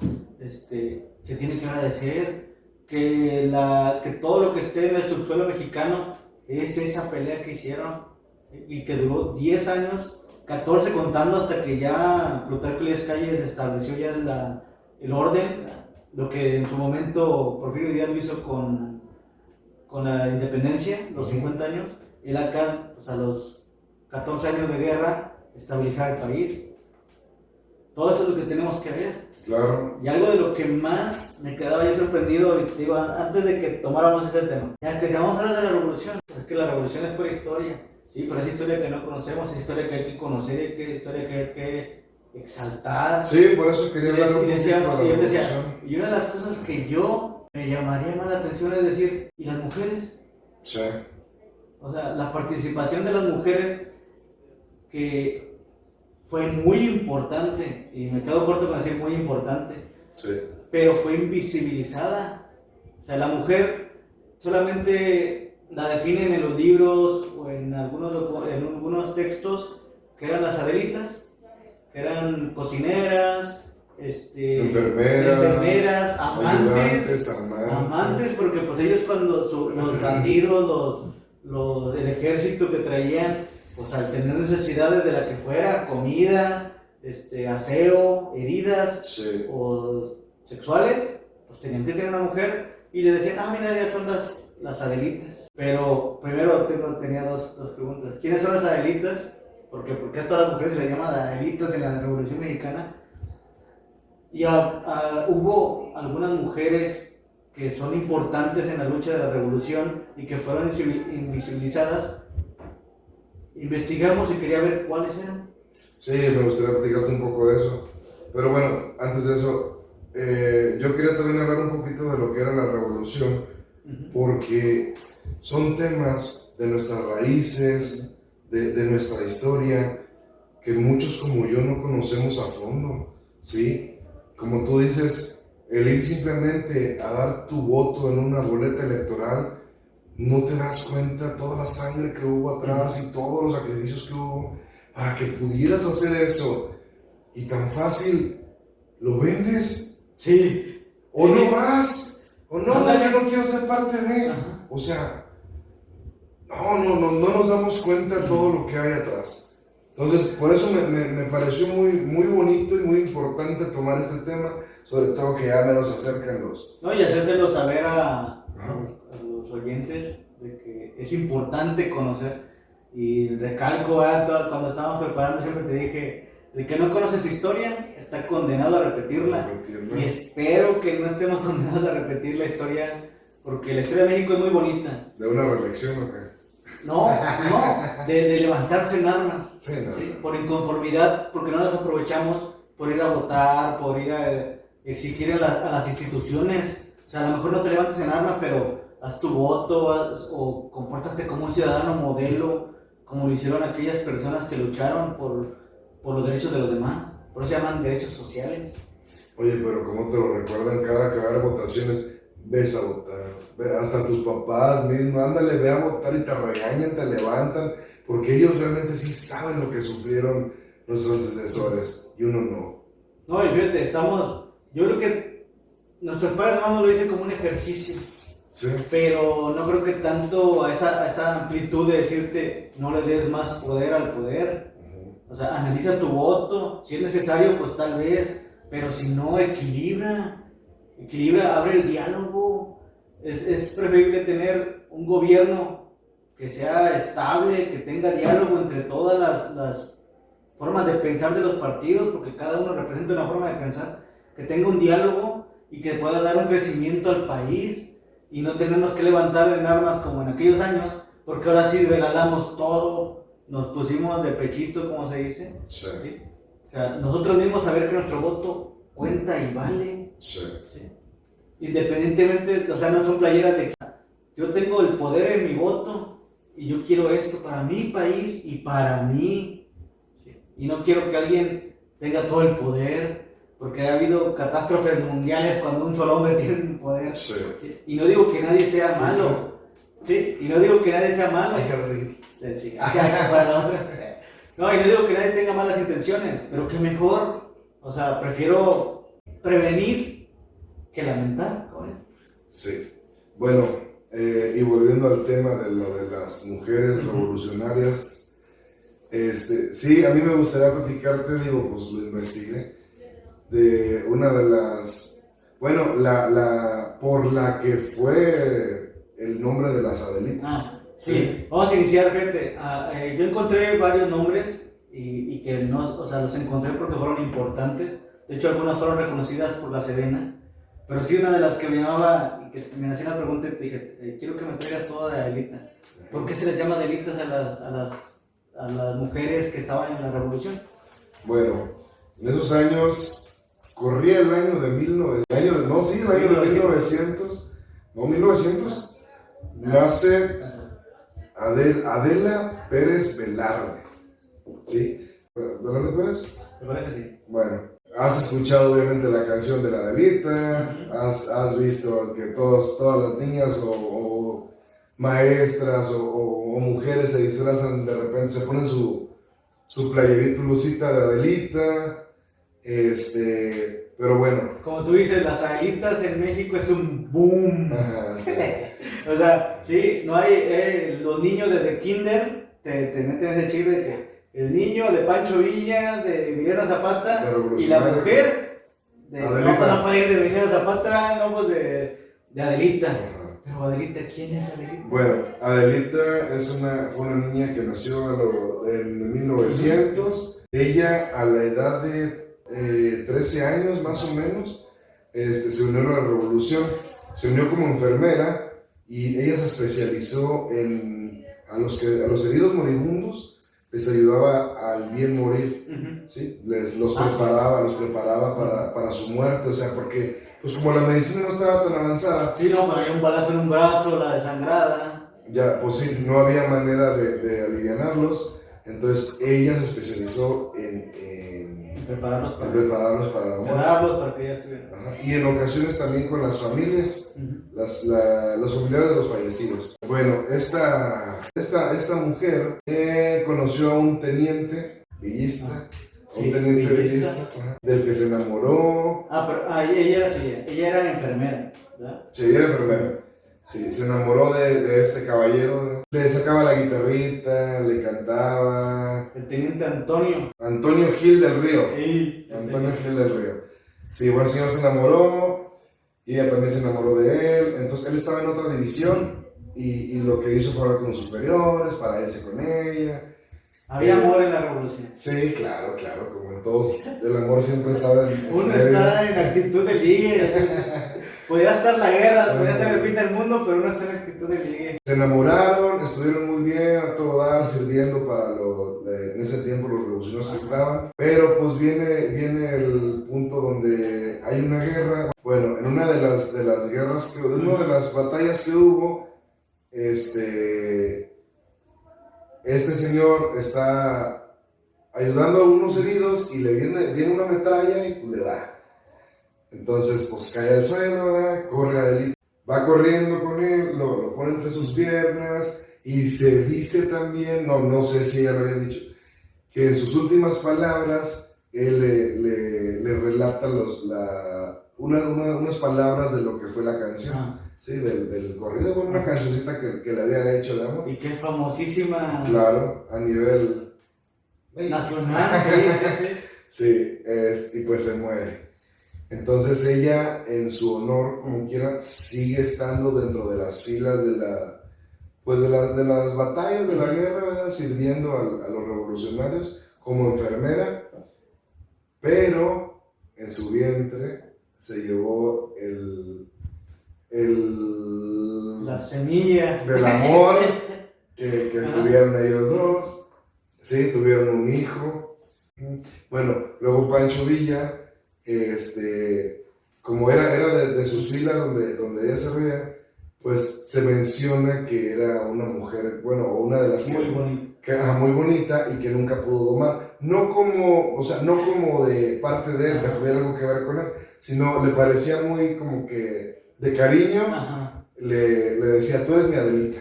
se tiene que agradecer que todo lo que esté en el subsuelo mexicano es esa pelea que hicieron y que duró 10 años, 14 contando hasta que ya Plutarco Elías Calles estableció ya el orden, lo que en su momento Porfirio Díaz lo hizo con la independencia, los 50 años, él acá, pues a los 14 años de guerra, estabilizar el país. Todo eso es lo que tenemos que ver. Claro. Y algo de lo que más me quedaba yo sorprendido, y te digo, antes de que tomáramos ese tema, ya que si vamos a hablar de la revolución, es que la revolución es pura historia, sí, pero es historia que no conocemos, es historia que hay que conocer, es historia que hay que exaltar. Sí, por eso quería hablar un poquito de la revolución. Y una de las cosas que yo me llamaría más la atención es decir, ¿y las mujeres? Sí. O sea, la participación de las mujeres que fue muy importante, y me quedo corto con decir muy importante, Sí. pero fue invisibilizada. O sea, la mujer solamente la definen en los libros o en algunos textos que eran las Adelitas, que eran cocineras, enfermeras, amantes, porque pues ellos cuando los bandidos, el ejército que traían, pues al tener necesidades de la que fuera, comida, aseo, heridas, Sí. o sexuales, pues tenían que tener una mujer y le decían, mira, ya son las Adelitas. Pero primero tenía dos preguntas. ¿Quiénes son las Adelitas? ¿Por qué a todas las mujeres se les llama Adelitas en la Revolución Mexicana? Y hubo algunas mujeres que son importantes en la lucha de la revolución y que fueron invisibilizadas. Investigamos y quería ver cuáles eran. Sí, me gustaría platicarte un poco de eso. Pero bueno, antes de eso, yo quería también hablar un poquito de lo que era la revolución, porque son temas de nuestras raíces, de nuestra historia, que muchos como yo no conocemos a fondo, ¿sí? Como tú dices, el ir simplemente a dar tu voto en una boleta electoral, no te das cuenta toda la sangre que hubo atrás y todos los sacrificios que hubo para que pudieras hacer eso. Y tan fácil, ¿lo vendes? Sí. ¿O no vas? ¿O no, Ándale. yo no quiero ser parte de? Ajá. O sea, no nos damos cuenta de todo lo que hay atrás. Entonces, por eso me pareció muy, muy bonito y muy importante tomar este tema, sobre todo que ya me los acercan los... No, y hacérselo saber a los oyentes de que es importante conocer. Y recalco, cuando estábamos preparando siempre te dije, el que no conoce su historia está condenado a repetirla. Y espero que no estemos condenados a repetir la historia, porque la historia de México es muy bonita. ¿De una reelección o qué? No, de levantarse en armas, Sí, no. ¿sí? Por inconformidad, porque no las aprovechamos por ir a votar, por ir a exigir a las instituciones. O sea, a lo mejor no te levantes en armas, pero haz tu voto, o compórtate como un ciudadano modelo, como lo hicieron aquellas personas que lucharon por los derechos de los demás. Por eso se llaman derechos sociales. Oye, pero ¿cómo te lo recuerdan cada que va a haber votaciones? Ves a votar. Hasta tus papás mismos, ándale, ve a votar y te regañan, te levantan, porque ellos realmente sí saben lo que sufrieron nuestros antecesores y uno no. No, y fíjate, estamos Yo creo que nuestros padres no nos lo dicen como un ejercicio, Sí. pero no creo que tanto a esa amplitud de decirte no le des más poder al poder. O sea, analiza tu voto, si es necesario, pues tal vez, pero si no, equilibra, abre el diálogo. Es preferible tener un gobierno que sea estable, que tenga diálogo entre todas las formas de pensar de los partidos, porque cada uno representa una forma de pensar, que tenga un diálogo y que pueda dar un crecimiento al país y no tenernos que levantar en armas como en aquellos años, porque ahora sí regalamos todo, nos pusimos de pechito, como se dice. Sí. ¿Sí? O sea, nosotros mismos saber que nuestro voto cuenta y vale. Sí. ¿Sí? Independientemente, o sea, no son playeras de que yo tengo el poder en mi voto y yo quiero esto para mi país y para mí. ¿Sí? Y no quiero que alguien tenga todo el poder, porque ha habido catástrofes mundiales cuando un solo hombre tiene un poder. Sí. ¿Sí? Y no digo que nadie sea malo. ¿Sí? Y no digo que nadie sea malo. Sí, para la otra. No, y no digo que nadie tenga malas intenciones, pero que mejor, o sea, prefiero prevenir que lamentar con eso. Sí. Bueno, y volviendo al tema de lo de las mujeres revolucionarias, sí, a mí me gustaría platicarte, digo, pues lo investigué, de una de las, bueno, por la que fue el nombre de las Adelitas. Sí, vamos a iniciar, fíjate. Yo encontré varios nombres y que no, o sea, los encontré porque fueron importantes. De hecho, algunas fueron reconocidas por la Sedena. Pero sí, una de las que me llamaba y que me hacía la pregunta y te dije, quiero que me traigas toda de Adelita. ¿Por qué se les llama Adelitas a las mujeres que estaban en la revolución? Bueno, en esos años, corría el año de 1900, nace Adela Pérez Velarde, ¿sí? ¿Velarde Pérez? Me parece que sí. Bueno, has escuchado obviamente la canción de la Adelita, has visto que todas las niñas o maestras o mujeres se disfrazan, de repente se ponen su playerita, blusita de Adelita, pero bueno. Como tú dices, las Adelitas en México es un boom. Ajá, sí. O sea, sí, no hay, los niños desde kinder te meten ese chip de que el niño de Pancho Villa, de Emiliano Zapata, y la mujer de Adelita. no puede ir de Emiliano Zapata, no, pues de Adelita. Ajá. Pero Adelita, ¿quién es Adelita? Bueno, Adelita fue una niña que nació en 1900. Ella, a la edad de 13 años más o menos, se unió a la revolución. Se unió como enfermera y ella se especializó a los heridos moribundos, les ayudaba al bien morir, ¿sí? Los preparaba para su muerte, o sea, porque pues como la medicina no estaba tan avanzada. Sí, no, para un balazo en un brazo, la desangrada. Ya, pues sí, no había manera de alivianarlos, entonces ella se especializó en prepararlos para para la muerte. sanarlos para que ya estuvieran. Ajá. Y en ocasiones también con las familias, los familiares de los fallecidos. Bueno, esta mujer conoció a un teniente villista, del que se enamoró. Ella era enfermera, ¿verdad? Sí, ella era enfermera. Sí, se enamoró de este caballero. Le sacaba la guitarrita, le cantaba. El teniente Antonio. Antonio Gil del Río. Sí, Antonio Gil del Río. Sí, bueno, el señor se enamoró y ella también se enamoró de él. Entonces él estaba en otra división y lo que hizo fue hablar con los superiores para irse con ella. Había amor en la revolución. Sí, claro, como en todos, el amor siempre estaba Uno está en actitud de ligue. Podría estar la guerra, podría estar el fin del mundo, pero uno está en actitud de ligue. Se enamoraron, estuvieron muy bien, a todo dar, sirviendo para en ese tiempo los revolucionarios que estaban. Pero pues viene el punto donde hay una guerra. Bueno, en una de las guerras, una de las batallas que hubo, este señor está ayudando a unos heridos y le viene una metralla y pues le da. Entonces, pues cae al suelo, ¿verdad? Corre Adelita, va corriendo con él, lo pone entre sus piernas y se dice también, no sé si ella lo había dicho, que en sus últimas palabras él le relata unas palabras de lo que fue la canción. Ah. Sí, del corrido, bueno, una cancioncita que le había hecho de amor. Y que es famosísima. Claro, a nivel nacional, sí. Sí, y pues se muere. Entonces ella, en su honor, como quiera, sigue estando dentro de las filas de las batallas de la guerra, ¿verdad? Sirviendo a los revolucionarios como enfermera, pero en su vientre se llevó la semilla del amor que tuvieron ellos dos. Sí, tuvieron un hijo. Bueno, luego Pancho Villa, como era de sus filas donde ella servía, pues se menciona que era una mujer, bueno, una de las muy bonita y que nunca pudo domar. No como de parte de él, que tuviera algo que ver con él, sino le parecía muy como que de cariño. Ajá. Le decía, tú eres mi Adelita.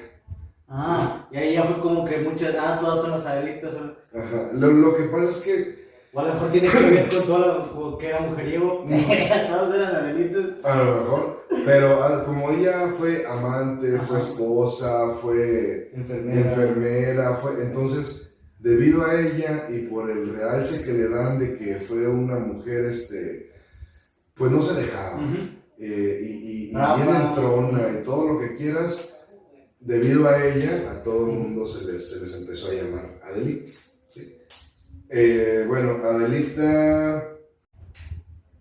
Ah, sí. Y ahí ya fue como que muchas, todas son las Adelitas. Ajá, lo que pasa es que... O a lo mejor tiene que ver con todo que era mujeriego, todas eran Adelitas. A lo mejor, pero como ella fue amante, fue esposa, fue enfermera, entonces, debido a ella y por el realce que le dan de que fue una mujer, pues no se dejaba. Y bien entrona y todo lo que quieras, debido a ella, a todo el mundo se les empezó a llamar Adelitas, ¿sí? Bueno, Adelita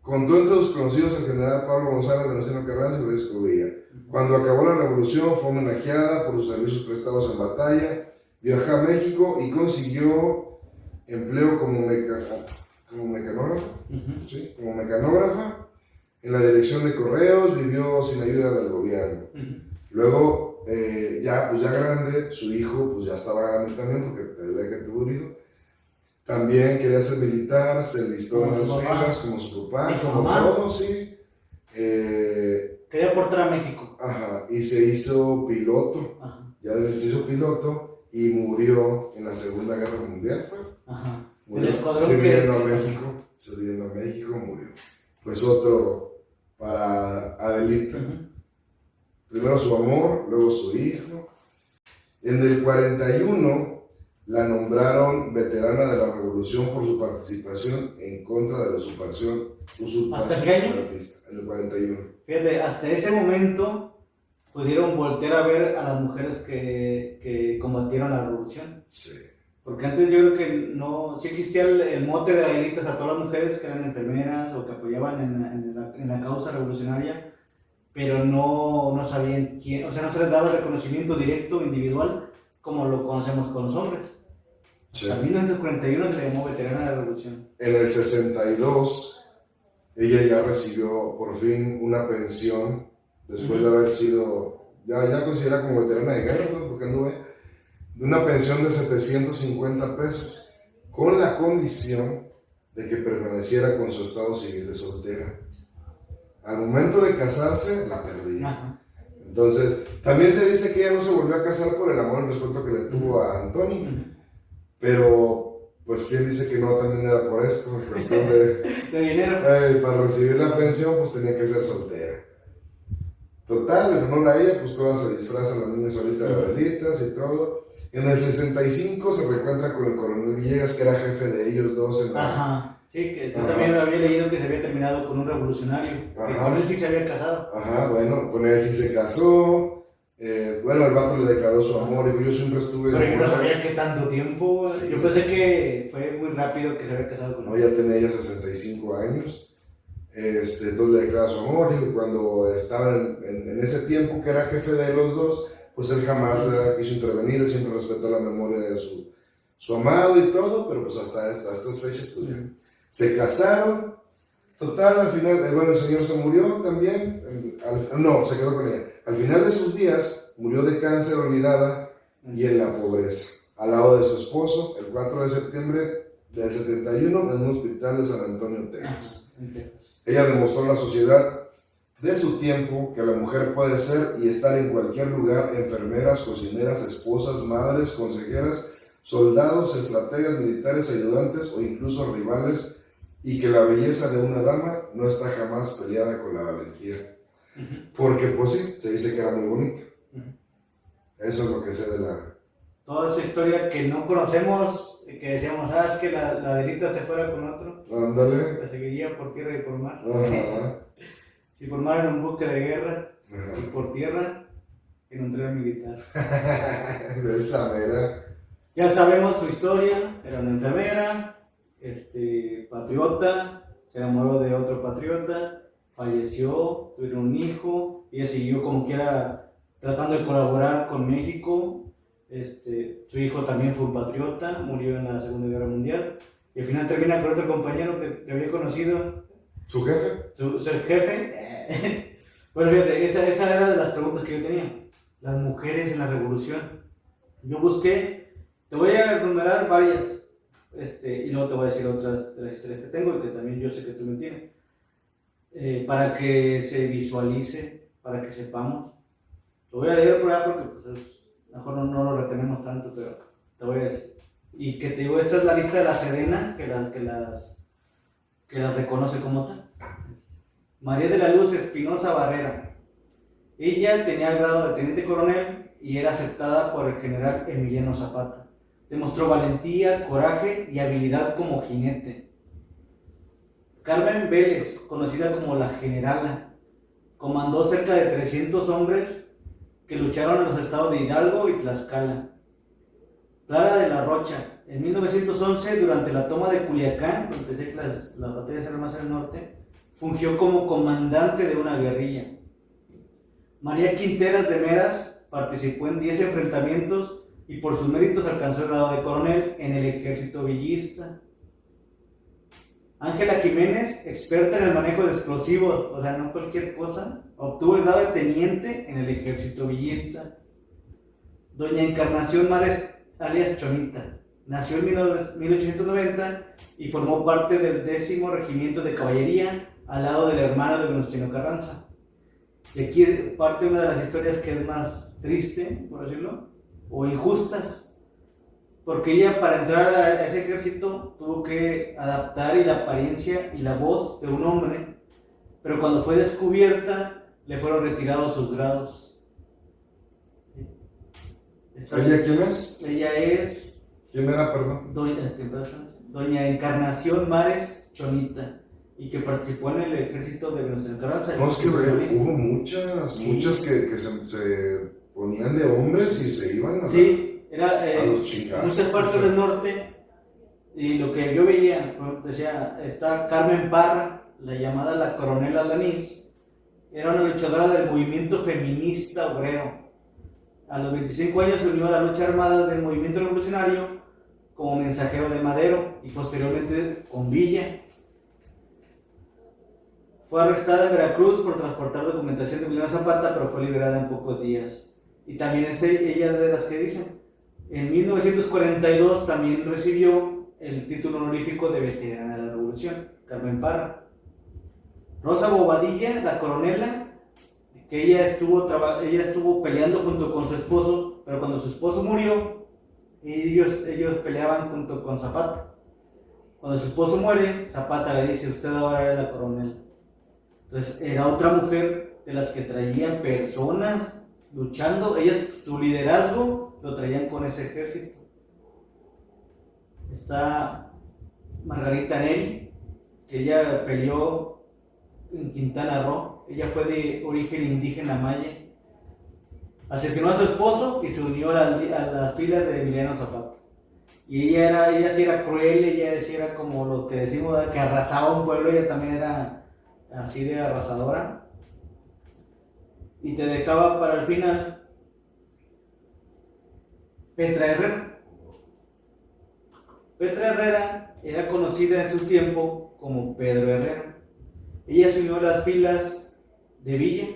contó entre sus conocidos el general Pablo González, Venustiano Carranza y Francisco Villa. Cuando acabó la revolución fue homenajeada por sus servicios prestados en batalla, viajó a México y consiguió empleo como mecanógrafa, ¿sí? Como mecanógrafa en la dirección de correos, vivió sin ayuda del gobierno. Luego, ya grande, su hijo pues ya estaba grande también, porque desde que tuvo un hijo, también quería ser militar, se enlistó en las filas como su papá, como todo, sí. Quería aportar a México. Ajá, y se hizo piloto, ya se hizo piloto y murió en la Segunda Guerra Mundial, fue. Ajá. Murió sirviendo a México, murió. Pues otro para Adelita. Primero su amor, luego su hijo. En el 41 la nombraron veterana de la Revolución por su participación en contra de la usurpación ¿Hasta qué año? En el 41. Fíjate, hasta ese momento pudieron voltear a ver a las mujeres que combatieron la revolución. Sí. Porque antes yo creo que no, sí existía el mote de Adelitas a todas las mujeres que eran enfermeras o que apoyaban en la causa revolucionaria, pero no sabían quién, o sea, no se les daba el reconocimiento directo, individual, como lo conocemos con los hombres. Sí. Hasta 1941 se le llamó veterana de la revolución. En el 62, ella ya recibió por fin una pensión, después de haber sido, ya considerada como veterana de guerra, ¿no? Porque anduve, una pensión de 750 pesos, con la condición de que permaneciera con su estado civil de soltera. Al momento de casarse, la perdía. Entonces, también se dice que ella no se volvió a casar por el amor y el respeto que le tuvo a Antonio. Pero, pues, ¿quién dice que no? También era por esto, cuestión de dinero. Para recibir la pensión, pues tenía que ser soltera. Total, en honor a ella, pues todas se disfrazan las niñas ahorita de Adelitas y todo. En el 65 se reencuentra con el coronel Villegas, que era jefe de ellos dos en la... Sí, que yo también había leído que se había terminado con un revolucionario, que con él sí se había casado. Bueno, con él sí se casó. Bueno, el vato le declaró su amor y yo siempre estuve... Pero yo no sabía que tanto tiempo, sí. Yo pensé que fue muy rápido que se había casado con él. No, ya tenía ella 65 años, entonces le declara su amor y cuando estaba en ese tiempo que era jefe de los dos, pues él jamás le quiso intervenir, él siempre respetó la memoria de su amado y todo, pero pues hasta estas fechas pues ya se casaron. Total, al final, el señor se murió también, se quedó con ella. Al final de sus días, murió de cáncer, olvidada y en la pobreza, al lado de su esposo, el 4 de septiembre del 71, en un hospital de San Antonio, Texas. Ella demostró a la sociedad de su tiempo que la mujer puede ser y estar en cualquier lugar: enfermeras, cocineras, esposas, madres, consejeras, soldados, estrategas militares, ayudantes o incluso rivales y que la belleza de una dama no está jamás peleada con la valentía. Porque pues sí, se dice que era muy bonita. Eso es lo que sé de la... Toda esa historia que no conocemos, que decíamos, es que la delita se fuera con otro. Ándale. La seguiría por tierra y por mar. Ajá. Si por mar en un buque de guerra, Ajá. y por tierra en un tren militar. De esa manera. Ya sabemos su historia, era una enfermera, patriota, se enamoró de otro patriota, falleció, tuvieron un hijo, ella siguió como quiera tratando de colaborar con México. Su hijo también fue un patriota, murió en la Segunda Guerra Mundial, y al final termina con otro compañero que había conocido. ¿Su jefe? Su jefe. Bueno, fíjate, esa era de las preguntas que yo tenía. Las mujeres en la revolución. Yo busqué, te voy a enumerar varias, y luego te voy a decir otras de las historias que tengo y que también yo sé que tú me entiendes, para que se visualice, para que sepamos. Lo voy a leer por allá porque pues, mejor no lo retenemos tanto, pero te voy a decir. Y que te digo, esta es la lista de la Sedena, que las reconoce como tal. María de la Luz Espinosa Barrera. Ella tenía el grado de teniente coronel y era aceptada por el general Emiliano Zapata. Demostró valentía, coraje y habilidad como jinete. Carmen Vélez, conocida como la Generala, comandó cerca de 300 hombres que lucharon en los estados de Hidalgo y Tlaxcala. Clara de la Rocha, en 1911, durante la toma de Culiacán, donde decía que las batallas eran más al norte, fungió como comandante de una guerrilla. María Quinteras de Meras participó en 10 enfrentamientos y por sus méritos alcanzó el grado de coronel en el ejército villista. Ángela Jiménez, experta en el manejo de explosivos, o sea, no cualquier cosa, obtuvo el grado de teniente en el ejército villista. Doña Encarnación Mares, alias Chonita, nació en 1890 y formó parte del 10º Regimiento de Caballería al lado del hermano de Venustiano Carranza. Y aquí parte una de las historias que es más triste, por decirlo, o injustas, porque ella para entrar a ese ejército tuvo que adaptar la apariencia y la voz de un hombre, pero cuando fue descubierta le fueron retirados sus grados. ¿Ella quién es? Ella es... ¿Quién era, perdón? Doña Encarnación Mares Chonita, y que participó en el ejército de Venustiano Carranza. No, es que hubo muchas que se ponían de hombres y se iban a, a los chingazos. Muchas partes del norte, y lo que yo veía, decía, está Carmen Parra, la llamada la Coronel Alanís, era una luchadora del movimiento feminista obrero. A los 25 años se unió a la lucha armada del movimiento revolucionario como mensajero de Madero y posteriormente con Villa. Fue arrestada en Veracruz por transportar documentación de Emiliano Zapata, pero fue liberada en pocos días. Y también es ella de las que dicen. En 1942 también recibió el título honorífico de veterana de la Revolución, Carmen Parra. Rosa Bobadilla, la coronela, que ella estuvo peleando junto con su esposo, pero cuando su esposo murió, ellos peleaban junto con Zapata. Cuando su esposo muere, Zapata le dice, usted ahora es la coronel. Entonces era otra mujer de las que traían personas luchando, ellas su liderazgo lo traían con ese ejército. Está Margarita Neri, que ella peleó en Quintana Roo, ella fue de origen indígena maya, asesinó a su esposo y se unió a las filas de Emiliano Zapata. Y ella sí era cruel, ella sí era como lo que decimos, que arrasaba un pueblo, ella también era así de arrasadora, y te dejaba para el final Petra Herrera. Petra Herrera era conocida en su tiempo como Pedro Herrera. Ella se unió a las filas de Villa,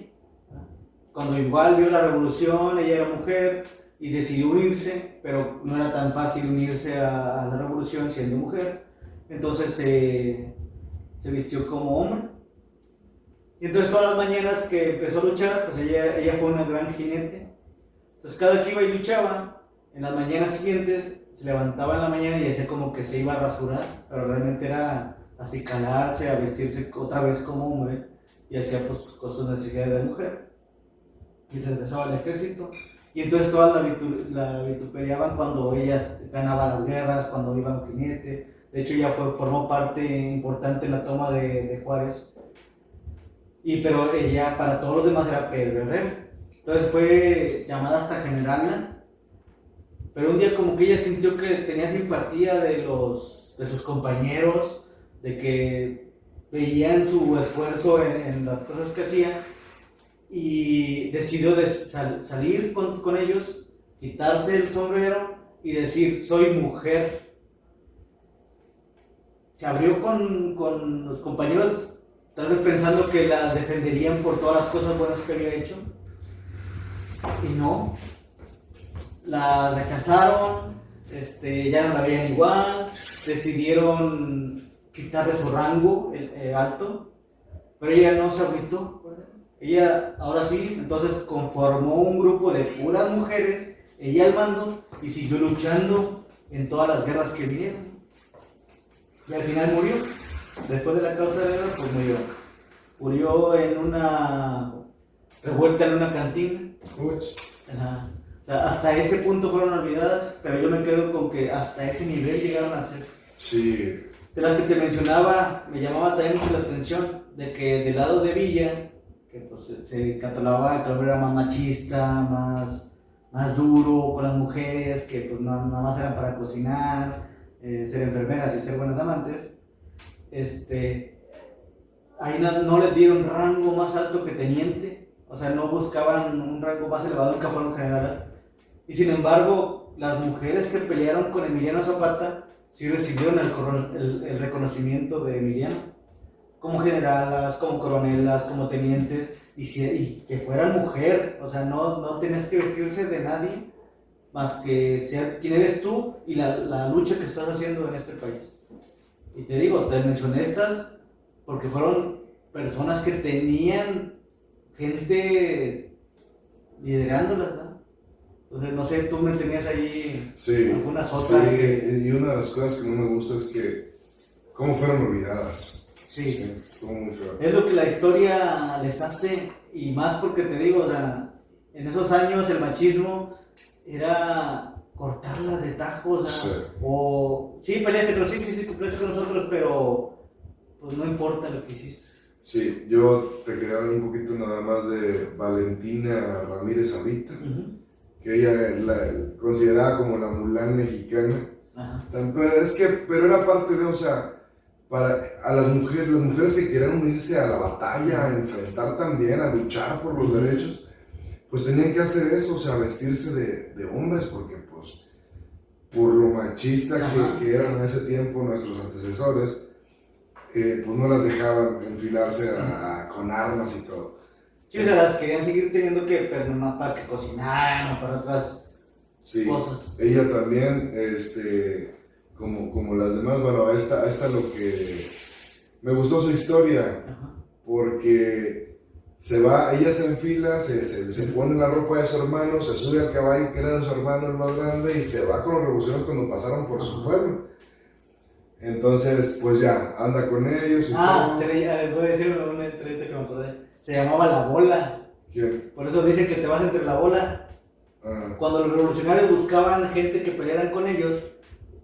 cuando igual vio la revolución, ella era mujer y decidió unirse, pero no era tan fácil unirse a la revolución siendo mujer, entonces se vistió como hombre. Y entonces todas las mañanas que empezó a luchar, pues ella fue una gran jinete. Entonces cada que iba y luchaba, en las mañanas siguientes, se levantaba en la mañana y decía como que se iba a rasurar, pero realmente era acicalarse, a vestirse otra vez como hombre y hacía pues con sus necesidades de mujer y regresaba al ejército. Y entonces todas la vituperiaban cuando ella ganaba las guerras, cuando iba un jinete. De hecho, ella formó parte importante en la toma de Juárez. Pero ella, para todos los demás, era Pedro Herrera. Entonces fue llamada hasta generala. Pero un día como que ella sintió que tenía simpatía de sus compañeros, de que veían su esfuerzo en las cosas que hacía, y decidió salir con ellos, quitarse el sombrero y decir, soy mujer. Se abrió con los compañeros, tal vez pensando que la defenderían por todas las cosas buenas que había hecho, y no, la rechazaron, ya no la veían igual, decidieron quitarle su rango alto, pero ella no se agüitó. Ella, ahora sí, entonces conformó un grupo de puras mujeres, ella al mando, y siguió luchando en todas las guerras que vinieron. Y al final murió. Después de la causa de guerra, pues murió. Murió en una revuelta en una cantina. Ajá. O sea, hasta ese punto fueron olvidadas, pero yo me quedo con que hasta ese nivel llegaron a ser. Sí. De las que te mencionaba, me llamaba también mucho la atención, de que del lado de Villa, que pues se catalogaba que el hombre era más machista, más duro con las mujeres, que pues nada más eran para cocinar, ser enfermeras y ser buenas amantes, ahí no les dieron rango más alto que teniente, o sea, no buscaban un rango más elevado que fueron general. Y sin embargo, las mujeres que pelearon con Emiliano Zapata sí recibieron el reconocimiento de Emiliano, como generalas, como coronelas, como tenientes, y que fueran mujer, o sea, no tenías que vestirse de nadie más que ser quien eres tú y la lucha que estás haciendo en este país. Y te digo, te mencioné estas porque fueron personas que tenían gente liderándolas, ¿no? Entonces, no sé, tú me tenías ahí algunas otras. Sí, y una de las cosas que no me gusta es que cómo fueron olvidadas. Sí. Estuvo muy feo. Es lo que la historia les hace, y más porque te digo, o sea, en esos años el machismo era cortarla de tajo, o sea, sí, peleaste, pero sí, cumpliste con nosotros, pero pues no importa lo que hiciste. Sí, yo te quería hablar un poquito nada más de Valentina Ramírez Avita, que ella la considerada como la Mulan mexicana. Pero era parte de, o sea, a las mujeres que querían unirse a la batalla, a enfrentar también, a luchar por los derechos, pues tenían que hacer eso, o sea, vestirse de hombres, porque pues por lo machista que eran en ese tiempo nuestros antecesores, pues no las dejaban enfilarse con armas y todo. Sí, o sea, las querían seguir teniendo que, pero no para que cocinaran o para otras cosas. Ella también, como las demás, bueno, esta lo que me gustó su historia, porque ella se enfila, se pone la ropa de su hermano, se sube al caballo que era de su hermano el más grande y se va con los revolucionarios cuando pasaron por su pueblo. Entonces, pues ya, anda con ellos y todo. Voy a decir una entrevista que me acordé. Se llamaba La Bola. ¿Quién? Por eso dicen que te vas entre la bola. Cuando los revolucionarios buscaban gente que pelearan con ellos,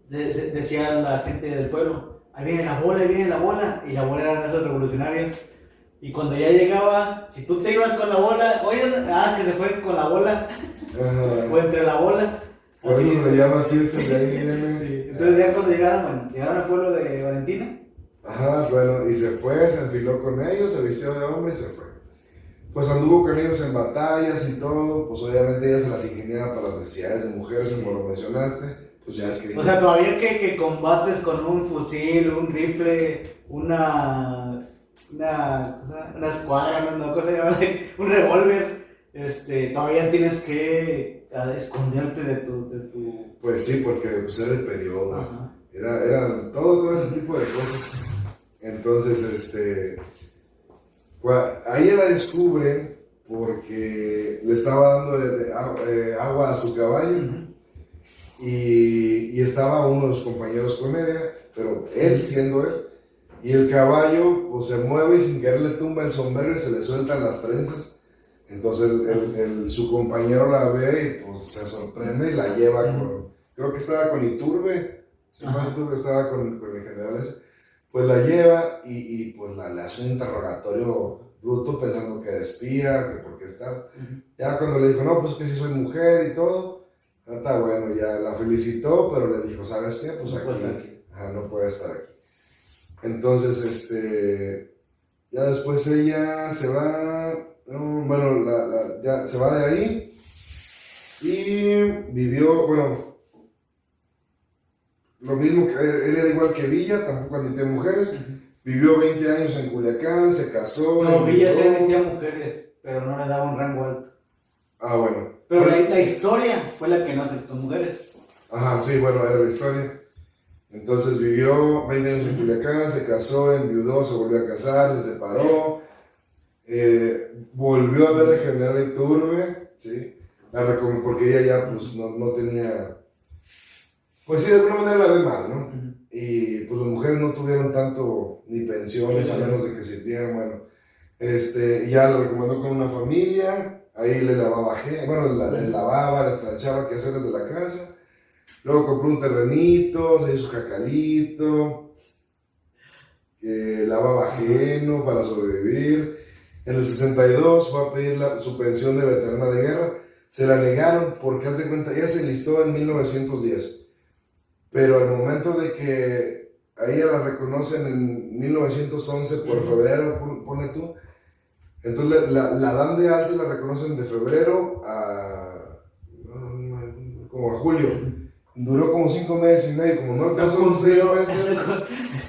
decía la gente del pueblo, ahí viene la bola, y la bola eran esos revolucionarios. Y cuando ya llegaba, si tú te ibas con la bola, oye, que se fue con la bola, o entre la bola. Por eso se le llama así ese de ahí. Sí. Entonces ya cuando llegaron al pueblo de Valentina. Y se fue, se enfiló con ellos, se vistió de hombre y se fue. Pues anduvo con ellos en batallas y todo, pues obviamente ella se las ingeniaba para las necesidades de mujeres, como lo mencionaste, pues ya es que... O sea, todavía que combates con un fusil, un rifle, una escuadra, no cosa llamada, un revólver, todavía tienes que esconderte de tu... Pues sí, porque pues, era el periodo, era todo ese tipo de cosas. Entonces, ahí la descubren porque le estaba dando agua a su caballo y estaba uno de sus compañeros con ella, pero él siendo él, Y el caballo pues se mueve y sin querer le tumba el sombrero y se le sueltan las trenzas. Entonces su compañero la ve y pues se sorprende y la lleva creo que estaba con Iturbe, ¿sí? Iturbe estaba con el general ese. Pues la lleva y pues le hace un interrogatorio bruto pensando que despía, que porque está. Ya cuando le dijo, no, pues que sí soy mujer y todo, está bueno, ya la felicitó, pero le dijo, ¿sabes qué? Pues aquí. No puede estar aquí. Entonces, ya después ella se va, ya se va de ahí y vivió, bueno, lo mismo que él era igual que Villa, tampoco admitía mujeres, vivió 20 años en Culiacán, se casó. No, Villa sí admitía mujeres, pero no le daba un rango alto. Bueno. Pero la historia fue la que no aceptó mujeres. Sí, bueno, era la historia. Entonces vivió 20 años en Culiacán, se casó, enviudó, se volvió a casar, se separó, volvió a ver al general Iturbe, ¿sí? Porque ella ya pues no tenía, pues sí, de alguna manera la ve mal, ¿no? Y pues las mujeres no tuvieron tanto ni pensiones, a menos de que sirvieran, bueno. Ya lo recomendó con una familia, ahí le lavaba, le lavaba, les planchaba qué hacer desde la casa. Luego compró un terrenito, se hizo jacalito, lavaba ajeno para sobrevivir. En el 62 fue a pedir su pensión de veterana de guerra. Se la negaron porque, haz de cuenta, ella se enlistó en 1910. Pero al momento de que a ella la reconocen en 1911 por febrero, pone tú, entonces la dan de alta y la reconocen de febrero como a julio. Duró como 5 meses y medio, como no alcanzó los 6 meses,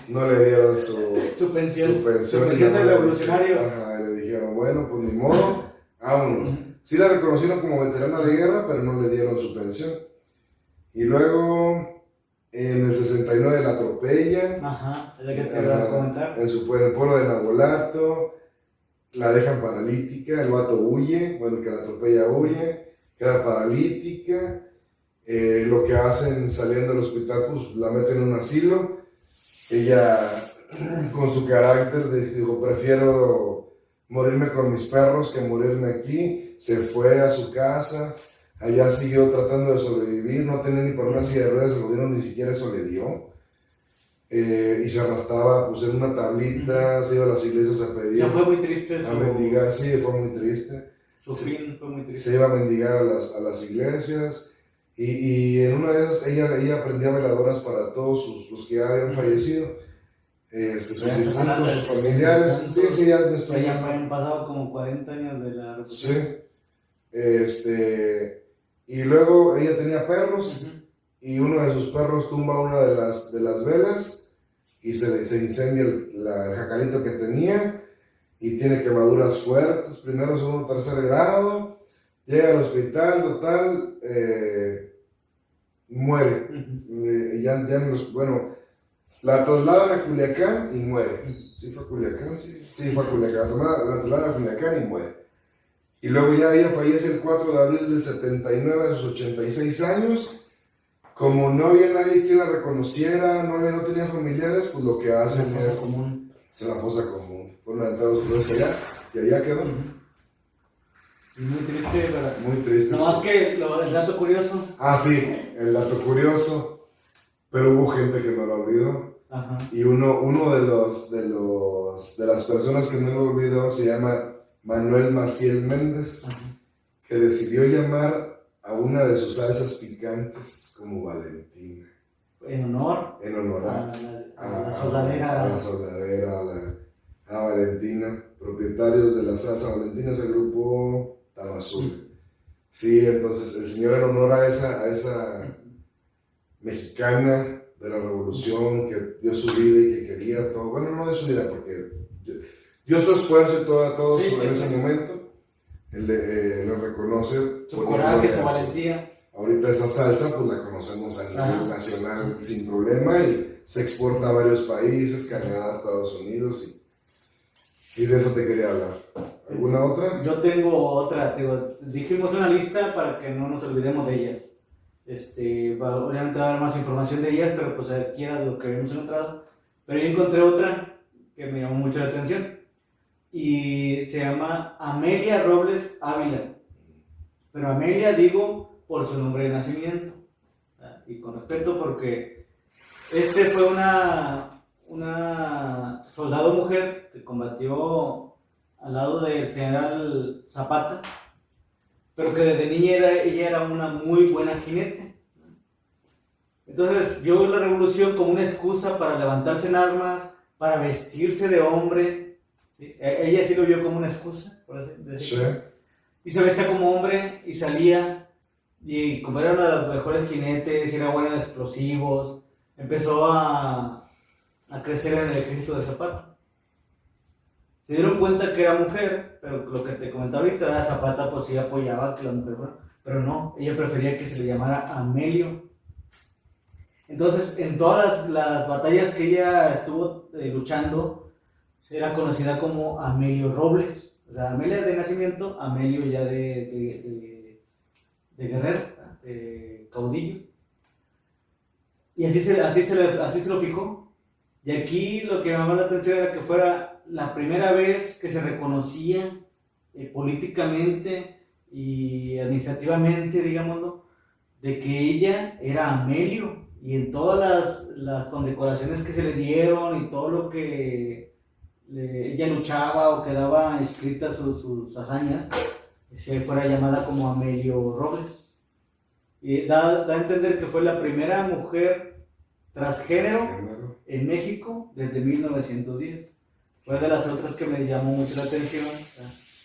no le dieron su pensión. Su pensión de revolucionario. Le dijeron, bueno, pues ni modo, vámonos. Sí la reconocieron como veterana de guerra, pero no le dieron su pensión. Y luego, en el 69 la atropellan. Es la que te voy a comentar. En el pueblo de Nabolato, la dejan paralítica, el vato huye, bueno, el que la atropella huye, queda paralítica. Lo que hacen saliendo del hospital, pues la meten en un asilo. Ella, con su carácter, dijo, prefiero morirme con mis perros que morirme aquí. Se fue a su casa, allá siguió tratando de sobrevivir, no tenía ni por una silla de ruedas, el gobierno ni siquiera eso le dio. Y se arrastraba pues en una tablita, se iba a las iglesias a pedir. Ya fue muy triste a mendigar, sí, fue muy triste. Su fin fue muy triste. Se iba a mendigar a las iglesias. Y en una de esas ella aprendía veladoras para todos los que ya habían fallecido, sus difuntos, sus familiares. Sí, ya nuestro. Ya han pasado como 40 años de la revolución. Sí. Y luego ella tenía perros, y uno de sus perros tumba una de las velas y se incendia el jacalito que tenía y tiene quemaduras fuertes, primero, segundo, tercer grado. Llega al hospital, total, muere. La trasladan a Culiacán y muere. ¿Sí fue a Culiacán? Sí, fue a Culiacán. La trasladan a Culiacán y muere. Y luego ya ella fallece el 4 de abril del 79 a sus 86 años. Como no había nadie que la reconociera, no tenía familiares, pues lo que hacen es una fosa común. Fueron aventados todos allá y allá quedó. Muy triste, ¿verdad? Muy triste. Nomás que el dato curioso. Sí, el dato curioso. Pero hubo gente que no lo olvidó. Y uno de las personas que no lo olvidó se llama Manuel Maciel Méndez, que decidió llamar a una de sus salsas picantes como Valentina. En honor a la soldadera, a Valentina, propietarios de la salsa Valentina, es el grupo Tamazul. Sí, entonces el señor, en honor a esa mexicana de la revolución que dio su vida y que quería todo, bueno, no de su vida, porque dio su esfuerzo y todo en ese momento, le reconoce su coraje, su valentía. Ahorita esa salsa pues la conocemos a nivel nacional sin problema y se exporta a varios países, Canadá, Estados Unidos, y de eso te quería hablar. ¿Alguna otra? Yo tengo otra, dijimos una lista para que no nos olvidemos de ellas. Obviamente va a dar más información de ellas, pero pues aquí era lo que habíamos encontrado. Pero yo encontré otra que me llamó mucho la atención. Y se llama Amelia Robles Ávila. Pero Amelia digo por su nombre de nacimiento. Y con respeto porque fue una soldado mujer que combatió al lado del general Zapata, pero que desde niña ella era una muy buena jinete. Entonces vio la revolución como una excusa para levantarse en armas, para vestirse de hombre. ¿Sí? Ella sí lo vio como una excusa, por así decirlo. Sí. Y se vestía como hombre y salía, y como era una de las mejores jinetes, era buena de explosivos, empezó a crecer en el ejército de Zapata. Se dieron cuenta que era mujer, pero lo que te comentaba ahorita, Zapata pues sí apoyaba que la mujer fuera, pero no, ella prefería que se le llamara Amelio. Entonces, en todas las batallas que ella estuvo luchando, era conocida como Amelio Robles. O sea, Amelia de nacimiento, Amelio ya de guerrero, de caudillo. Y así se lo fijó. Y aquí lo que me llamó la atención era que fuera la primera vez que se reconocía políticamente y administrativamente, digámoslo, de que ella era Amelio. Y en todas las condecoraciones que se le dieron y todo lo que ella luchaba o quedaba inscritas sus hazañas, se fuera llamada como Amelio Robles. Y da a entender que fue la primera mujer transgénero en México desde 1910. Fue de las otras que me llamó mucho la atención,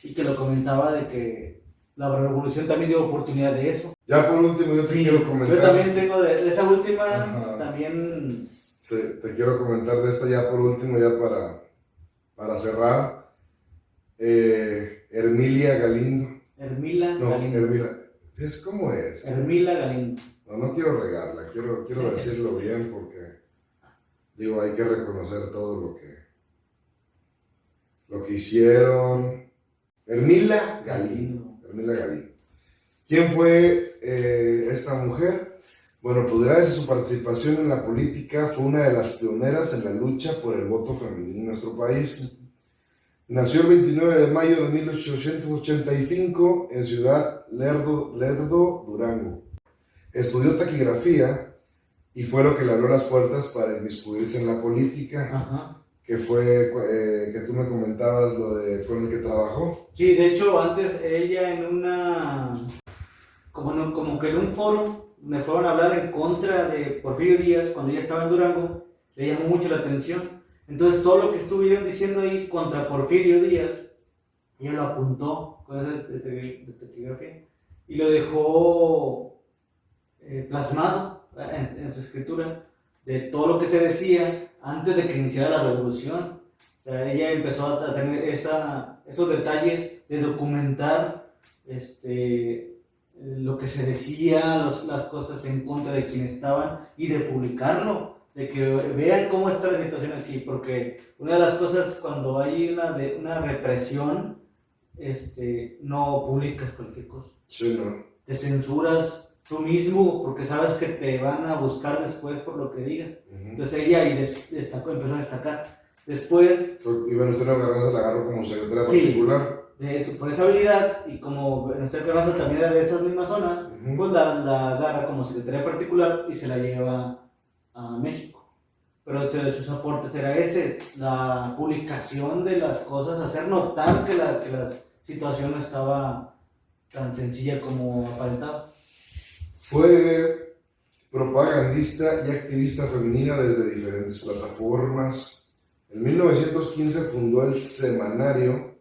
y que lo comentaba de que la revolución también dio oportunidad de eso. Ya por último, yo te quiero comentar. Yo también tengo de esa última. Ajá. También. Sí, te quiero comentar de esta ya por último, ya para cerrar. Hermilia Galindo. Galindo. ¿Sí es cómo es? Hermila Galindo. No quiero regarla, quiero decirlo bien porque, digo, hay que reconocer todo lo que hicieron. Hermila Galindo. ¿Quién fue esta mujer? Bueno, pues gracias a su participación en la política fue una de las pioneras en la lucha por el voto femenino en nuestro país. Nació el 29 de mayo de 1885 en Ciudad Lerdo, Durango. Estudió taquigrafía y fue lo que le abrió las puertas para inmiscuirse en la política. Ajá. Que fue que tú me comentabas con el que trabajó. Sí, de hecho antes ella como que en un foro me fueron a hablar en contra de Porfirio Díaz cuando ella estaba en Durango, le llamó mucho la atención. Entonces todo lo que estuvieron diciendo ahí contra Porfirio Díaz, ella lo apuntó con esa de taquigrafía y lo dejó plasmado en su escritura de todo lo que se decía antes de que iniciara la revolución. O sea, ella empezó a tener esos detalles de documentar lo que se decía, las cosas en contra de quienes estaban y de publicarlo, de que vean cómo está la situación aquí, porque una de las cosas cuando hay una represión, no publicas cualquier cosa. Sí, no. Te censuras tú mismo porque sabes que te van a buscar después por lo que digas. Uh-huh. Entonces ella ahí empezó a destacar. Después... Y Venustiano Carranza la agarró como secretaria particular. Por esa habilidad, y como Venustiano Carranza también era de esas mismas zonas, uh-huh, pues la agarra como secretaria particular y se la lleva a México. Pero de sus aportes era la publicación de las cosas, hacer notar que la situación no estaba tan sencilla como aparentaba. Fue propagandista y activista femenina desde diferentes plataformas. En 1915 fundó el semanario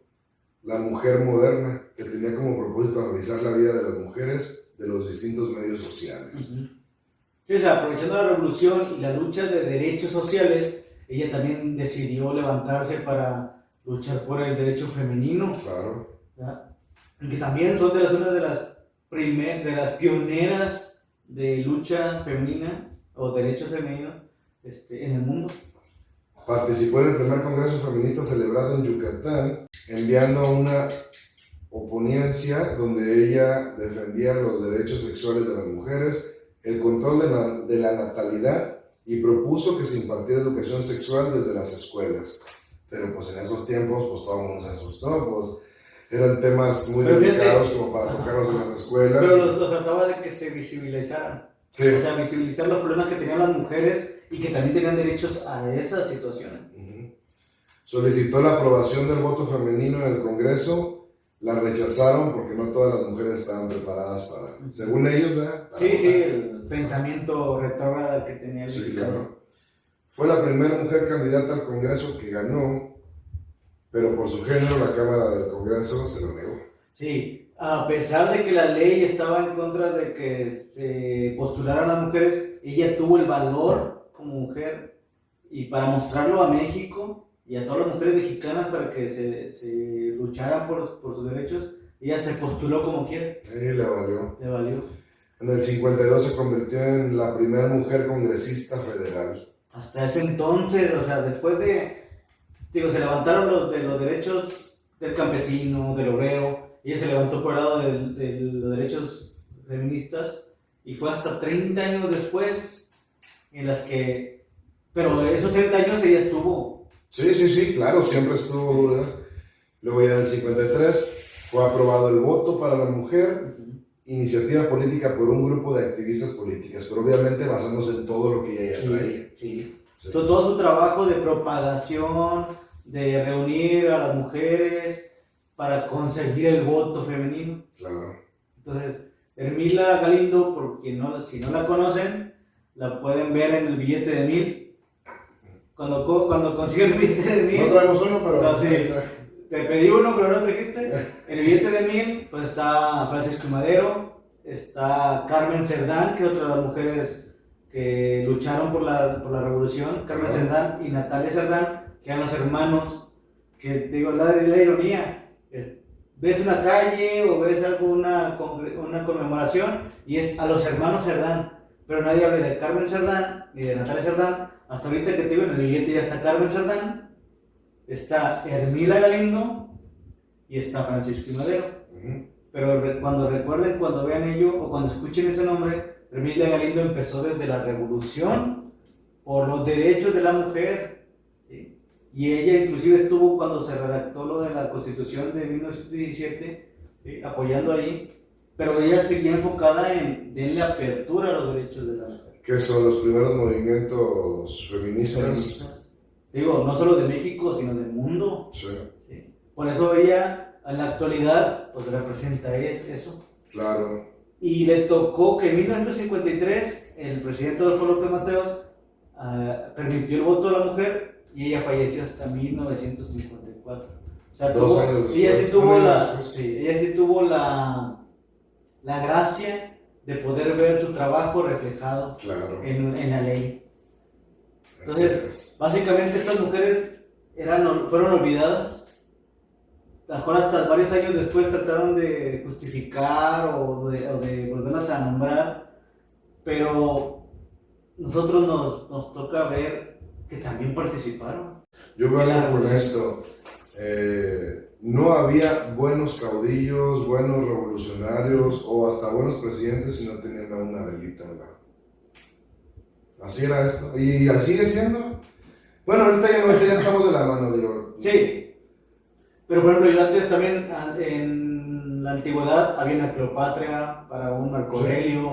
La Mujer Moderna, que tenía como propósito analizar la vida de las mujeres de los distintos medios sociales. Uh-huh. Sí, o sea, aprovechando la revolución y la lucha de derechos sociales, ella también decidió levantarse para luchar por el derecho femenino. Claro. ¿Verdad? Y que también son una de las pioneras de lucha femenina o derechos femeninos en el mundo. Participó en el primer congreso feminista celebrado en Yucatán, enviando una oponencia donde ella defendía los derechos sexuales de las mujeres, el control de la natalidad y propuso que se impartiera educación sexual desde las escuelas. pero pues en esos tiempos pues todo el mundo se asustó, pues eran temas muy Pero delicados fíjate, como para ajá, tocarlos en las escuelas. pero lo trataba de que se visibilizaran. Sí. O sea, visibilizar los problemas que tenían las mujeres y que también tenían derechos a esas situaciones. Solicitó la aprobación del voto femenino en el Congreso, la rechazaron porque no todas las mujeres estaban preparadas para, según ellos, ¿verdad? Para Sí, votar. sí, el pensamiento retrógrado que tenía el Sí, mexicano. claro. Fue la primera mujer candidata al Congreso que ganó, pero por su género la Cámara del Congreso se lo negó. Sí, a pesar de que la ley estaba en contra de que se postularan las mujeres, ella tuvo el valor como mujer y para mostrarlo a México y a todas las mujeres mexicanas para que se lucharan por sus derechos, ella se postuló como quiera. Le valió. Le valió. En el 52 se convirtió en la primera mujer congresista federal. Hasta ese entonces, o sea, después de, digo, se levantaron los derechos del campesino, del obrero, ella se levantó por el lado de los derechos feministas y fue hasta 30 años después en las que, pero esos 30 años ella estuvo. Sí, claro, siempre estuvo dura. Luego ya en el 53 fue aprobado el voto para la mujer, iniciativa política por un grupo de activistas políticas, pero obviamente basándose en todo lo que ella traía. Sí. Todo su trabajo de propagación, de reunir a las mujeres para conseguir el voto femenino. Claro. Entonces, Hermila Galindo, por quien no, si no la conocen, la pueden ver en el billete de 1000. Cuando consigue el billete de 1000. No traemos uno, pero. No, sí. Te pedí uno, pero no trajiste. En el billete de 1000, pues está Francisco I. Madero, está Carmen Cerdán, que es otra de las mujeres que lucharon por la revolución. Carmen Cerdán y Natalia Cerdán, que eran los hermanos, que te digo, la ironía. Ves una calle o ves una conmemoración y es a los hermanos Cerdán, pero nadie habla de Carmen Cerdán ni de Natalia Cerdán. Hasta ahorita que te digo, en el billete ya está Carmen Cerdán, está Hermila Galindo y está Francisco I. Madero. Pero cuando recuerden, cuando vean ello o cuando escuchen ese nombre, Hermila Galindo empezó desde la revolución por los derechos de la mujer. ¿Sí? Y ella inclusive estuvo cuando se redactó lo de la Constitución de 1917, ¿sí? Apoyando ahí, pero ella seguía enfocada en darle apertura a los derechos de la mujer. Que son los primeros movimientos feministas. Digo, no solo de México, sino del mundo. Sí. ¿Sí? Por eso ella, en la actualidad, pues representa eso. Claro. Y le tocó que en 1953 el presidente Adolfo López Mateos permitió el voto a la mujer y ella falleció hasta 1954. O sea, ella sí tuvo la gracia de poder ver su trabajo reflejado en la ley. Entonces, básicamente estas mujeres fueron olvidadas. A lo mejor hasta varios años después trataron de justificar o de volverlas a nombrar, pero nosotros nos toca ver que también participaron. Yo veo algo con esto. No había buenos caudillos, buenos revolucionarios o hasta buenos presidentes si no tenían a una Adelita al lado. Así era esto. Y así sigue siendo. Bueno, ahorita ya estamos de la mano, digo. Sí. Pero por ejemplo, yo antes también, en la antigüedad, había una Cleopatra, para un Marco Aurelio.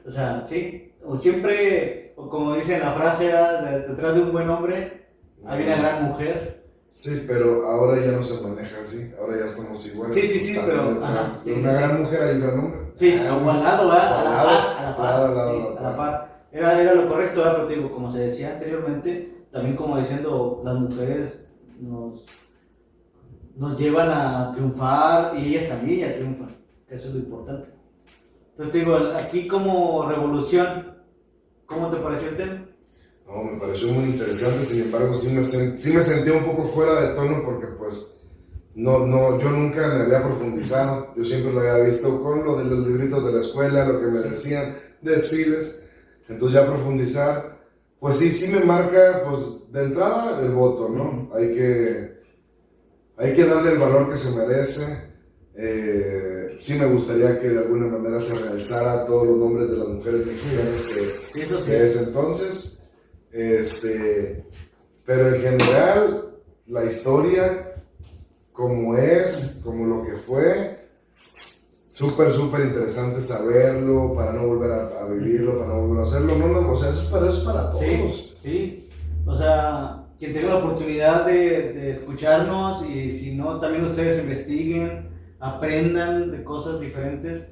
O sea, sí. O siempre, como dicen la frase, detrás de un buen hombre, había una gran mujer. Sí, pero ahora ya no se maneja así. Ahora ya estamos igual. Sí, pero. Una gran mujer hay un gran hombre. Sí, al lado, ¿verdad? A la par. Era lo correcto, ¿verdad? Pero te digo, como se decía anteriormente, también como diciendo, las mujeres nos llevan a triunfar y ellas también ya triunfan, que eso es lo importante. Entonces te digo, aquí como revolución, ¿cómo te pareció el tema? No, me pareció muy interesante, sin embargo sí me sentí un poco fuera de tono porque pues yo nunca me había profundizado, yo siempre lo había visto con lo de los libritos de la escuela, lo que me decían, desfiles, entonces ya profundizar, pues sí me marca, pues de entrada el voto, ¿no? Hay que darle el valor que se merece. Sí me gustaría que de alguna manera se realzara todos los nombres de las mujeres mexicanas que es entonces, pero en general la historia como es, como lo que fue. Súper, súper interesante saberlo, para no volver a vivirlo, para no volver a hacerlo. O sea, eso es para todos. Sí, sí. O sea, quien tenga la oportunidad de escucharnos y si no, también ustedes investiguen, aprendan de cosas diferentes.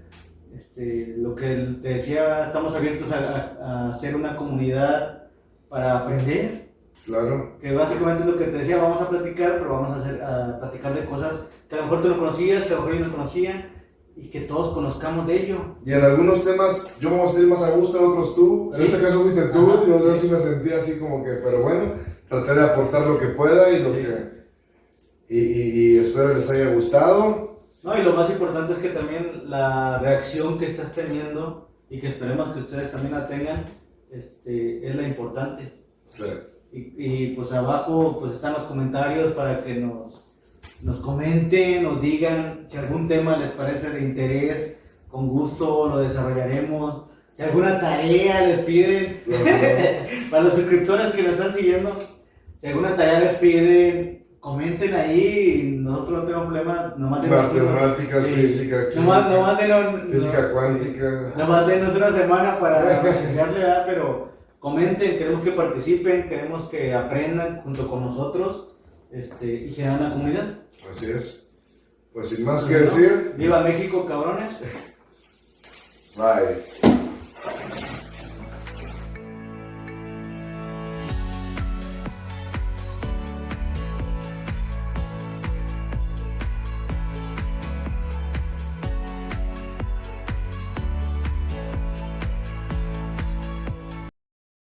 Lo que te decía, estamos abiertos a hacer una comunidad para aprender. Claro. Que básicamente es lo que te decía, vamos a platicar, pero vamos a platicar de cosas que a lo mejor tú no conocías, que a lo mejor yo no conocía, y que todos conozcamos de ello. Y en algunos temas yo me voy a sentir más a gusto, en otros tú. Sí. En este caso fuiste tú, Ajá, yo sí. sí me sentí así como que, pero bueno, traté de aportar lo que pueda y lo Sí. y espero les haya gustado. No, y lo más importante es que también la reacción que estás teniendo y que esperemos que ustedes también la tengan, es la importante. Sí. Y pues abajo pues están los comentarios para que nos comenten, nos digan si algún tema les parece de interés, con gusto lo desarrollaremos. Si alguna tarea les piden, para los suscriptores que nos están siguiendo, si alguna tarea les piden, comenten ahí y nosotros no tenemos problema, nomás Matemáticas, sí. Física, Nomás física cuántica. Nomás denos una semana para estudiarle, ¿verdad? Pero comenten, queremos que participen, queremos que aprendan junto con nosotros y generar una comunidad. Así es. Pues sin más que decir, ¡Viva México, cabrones! bye.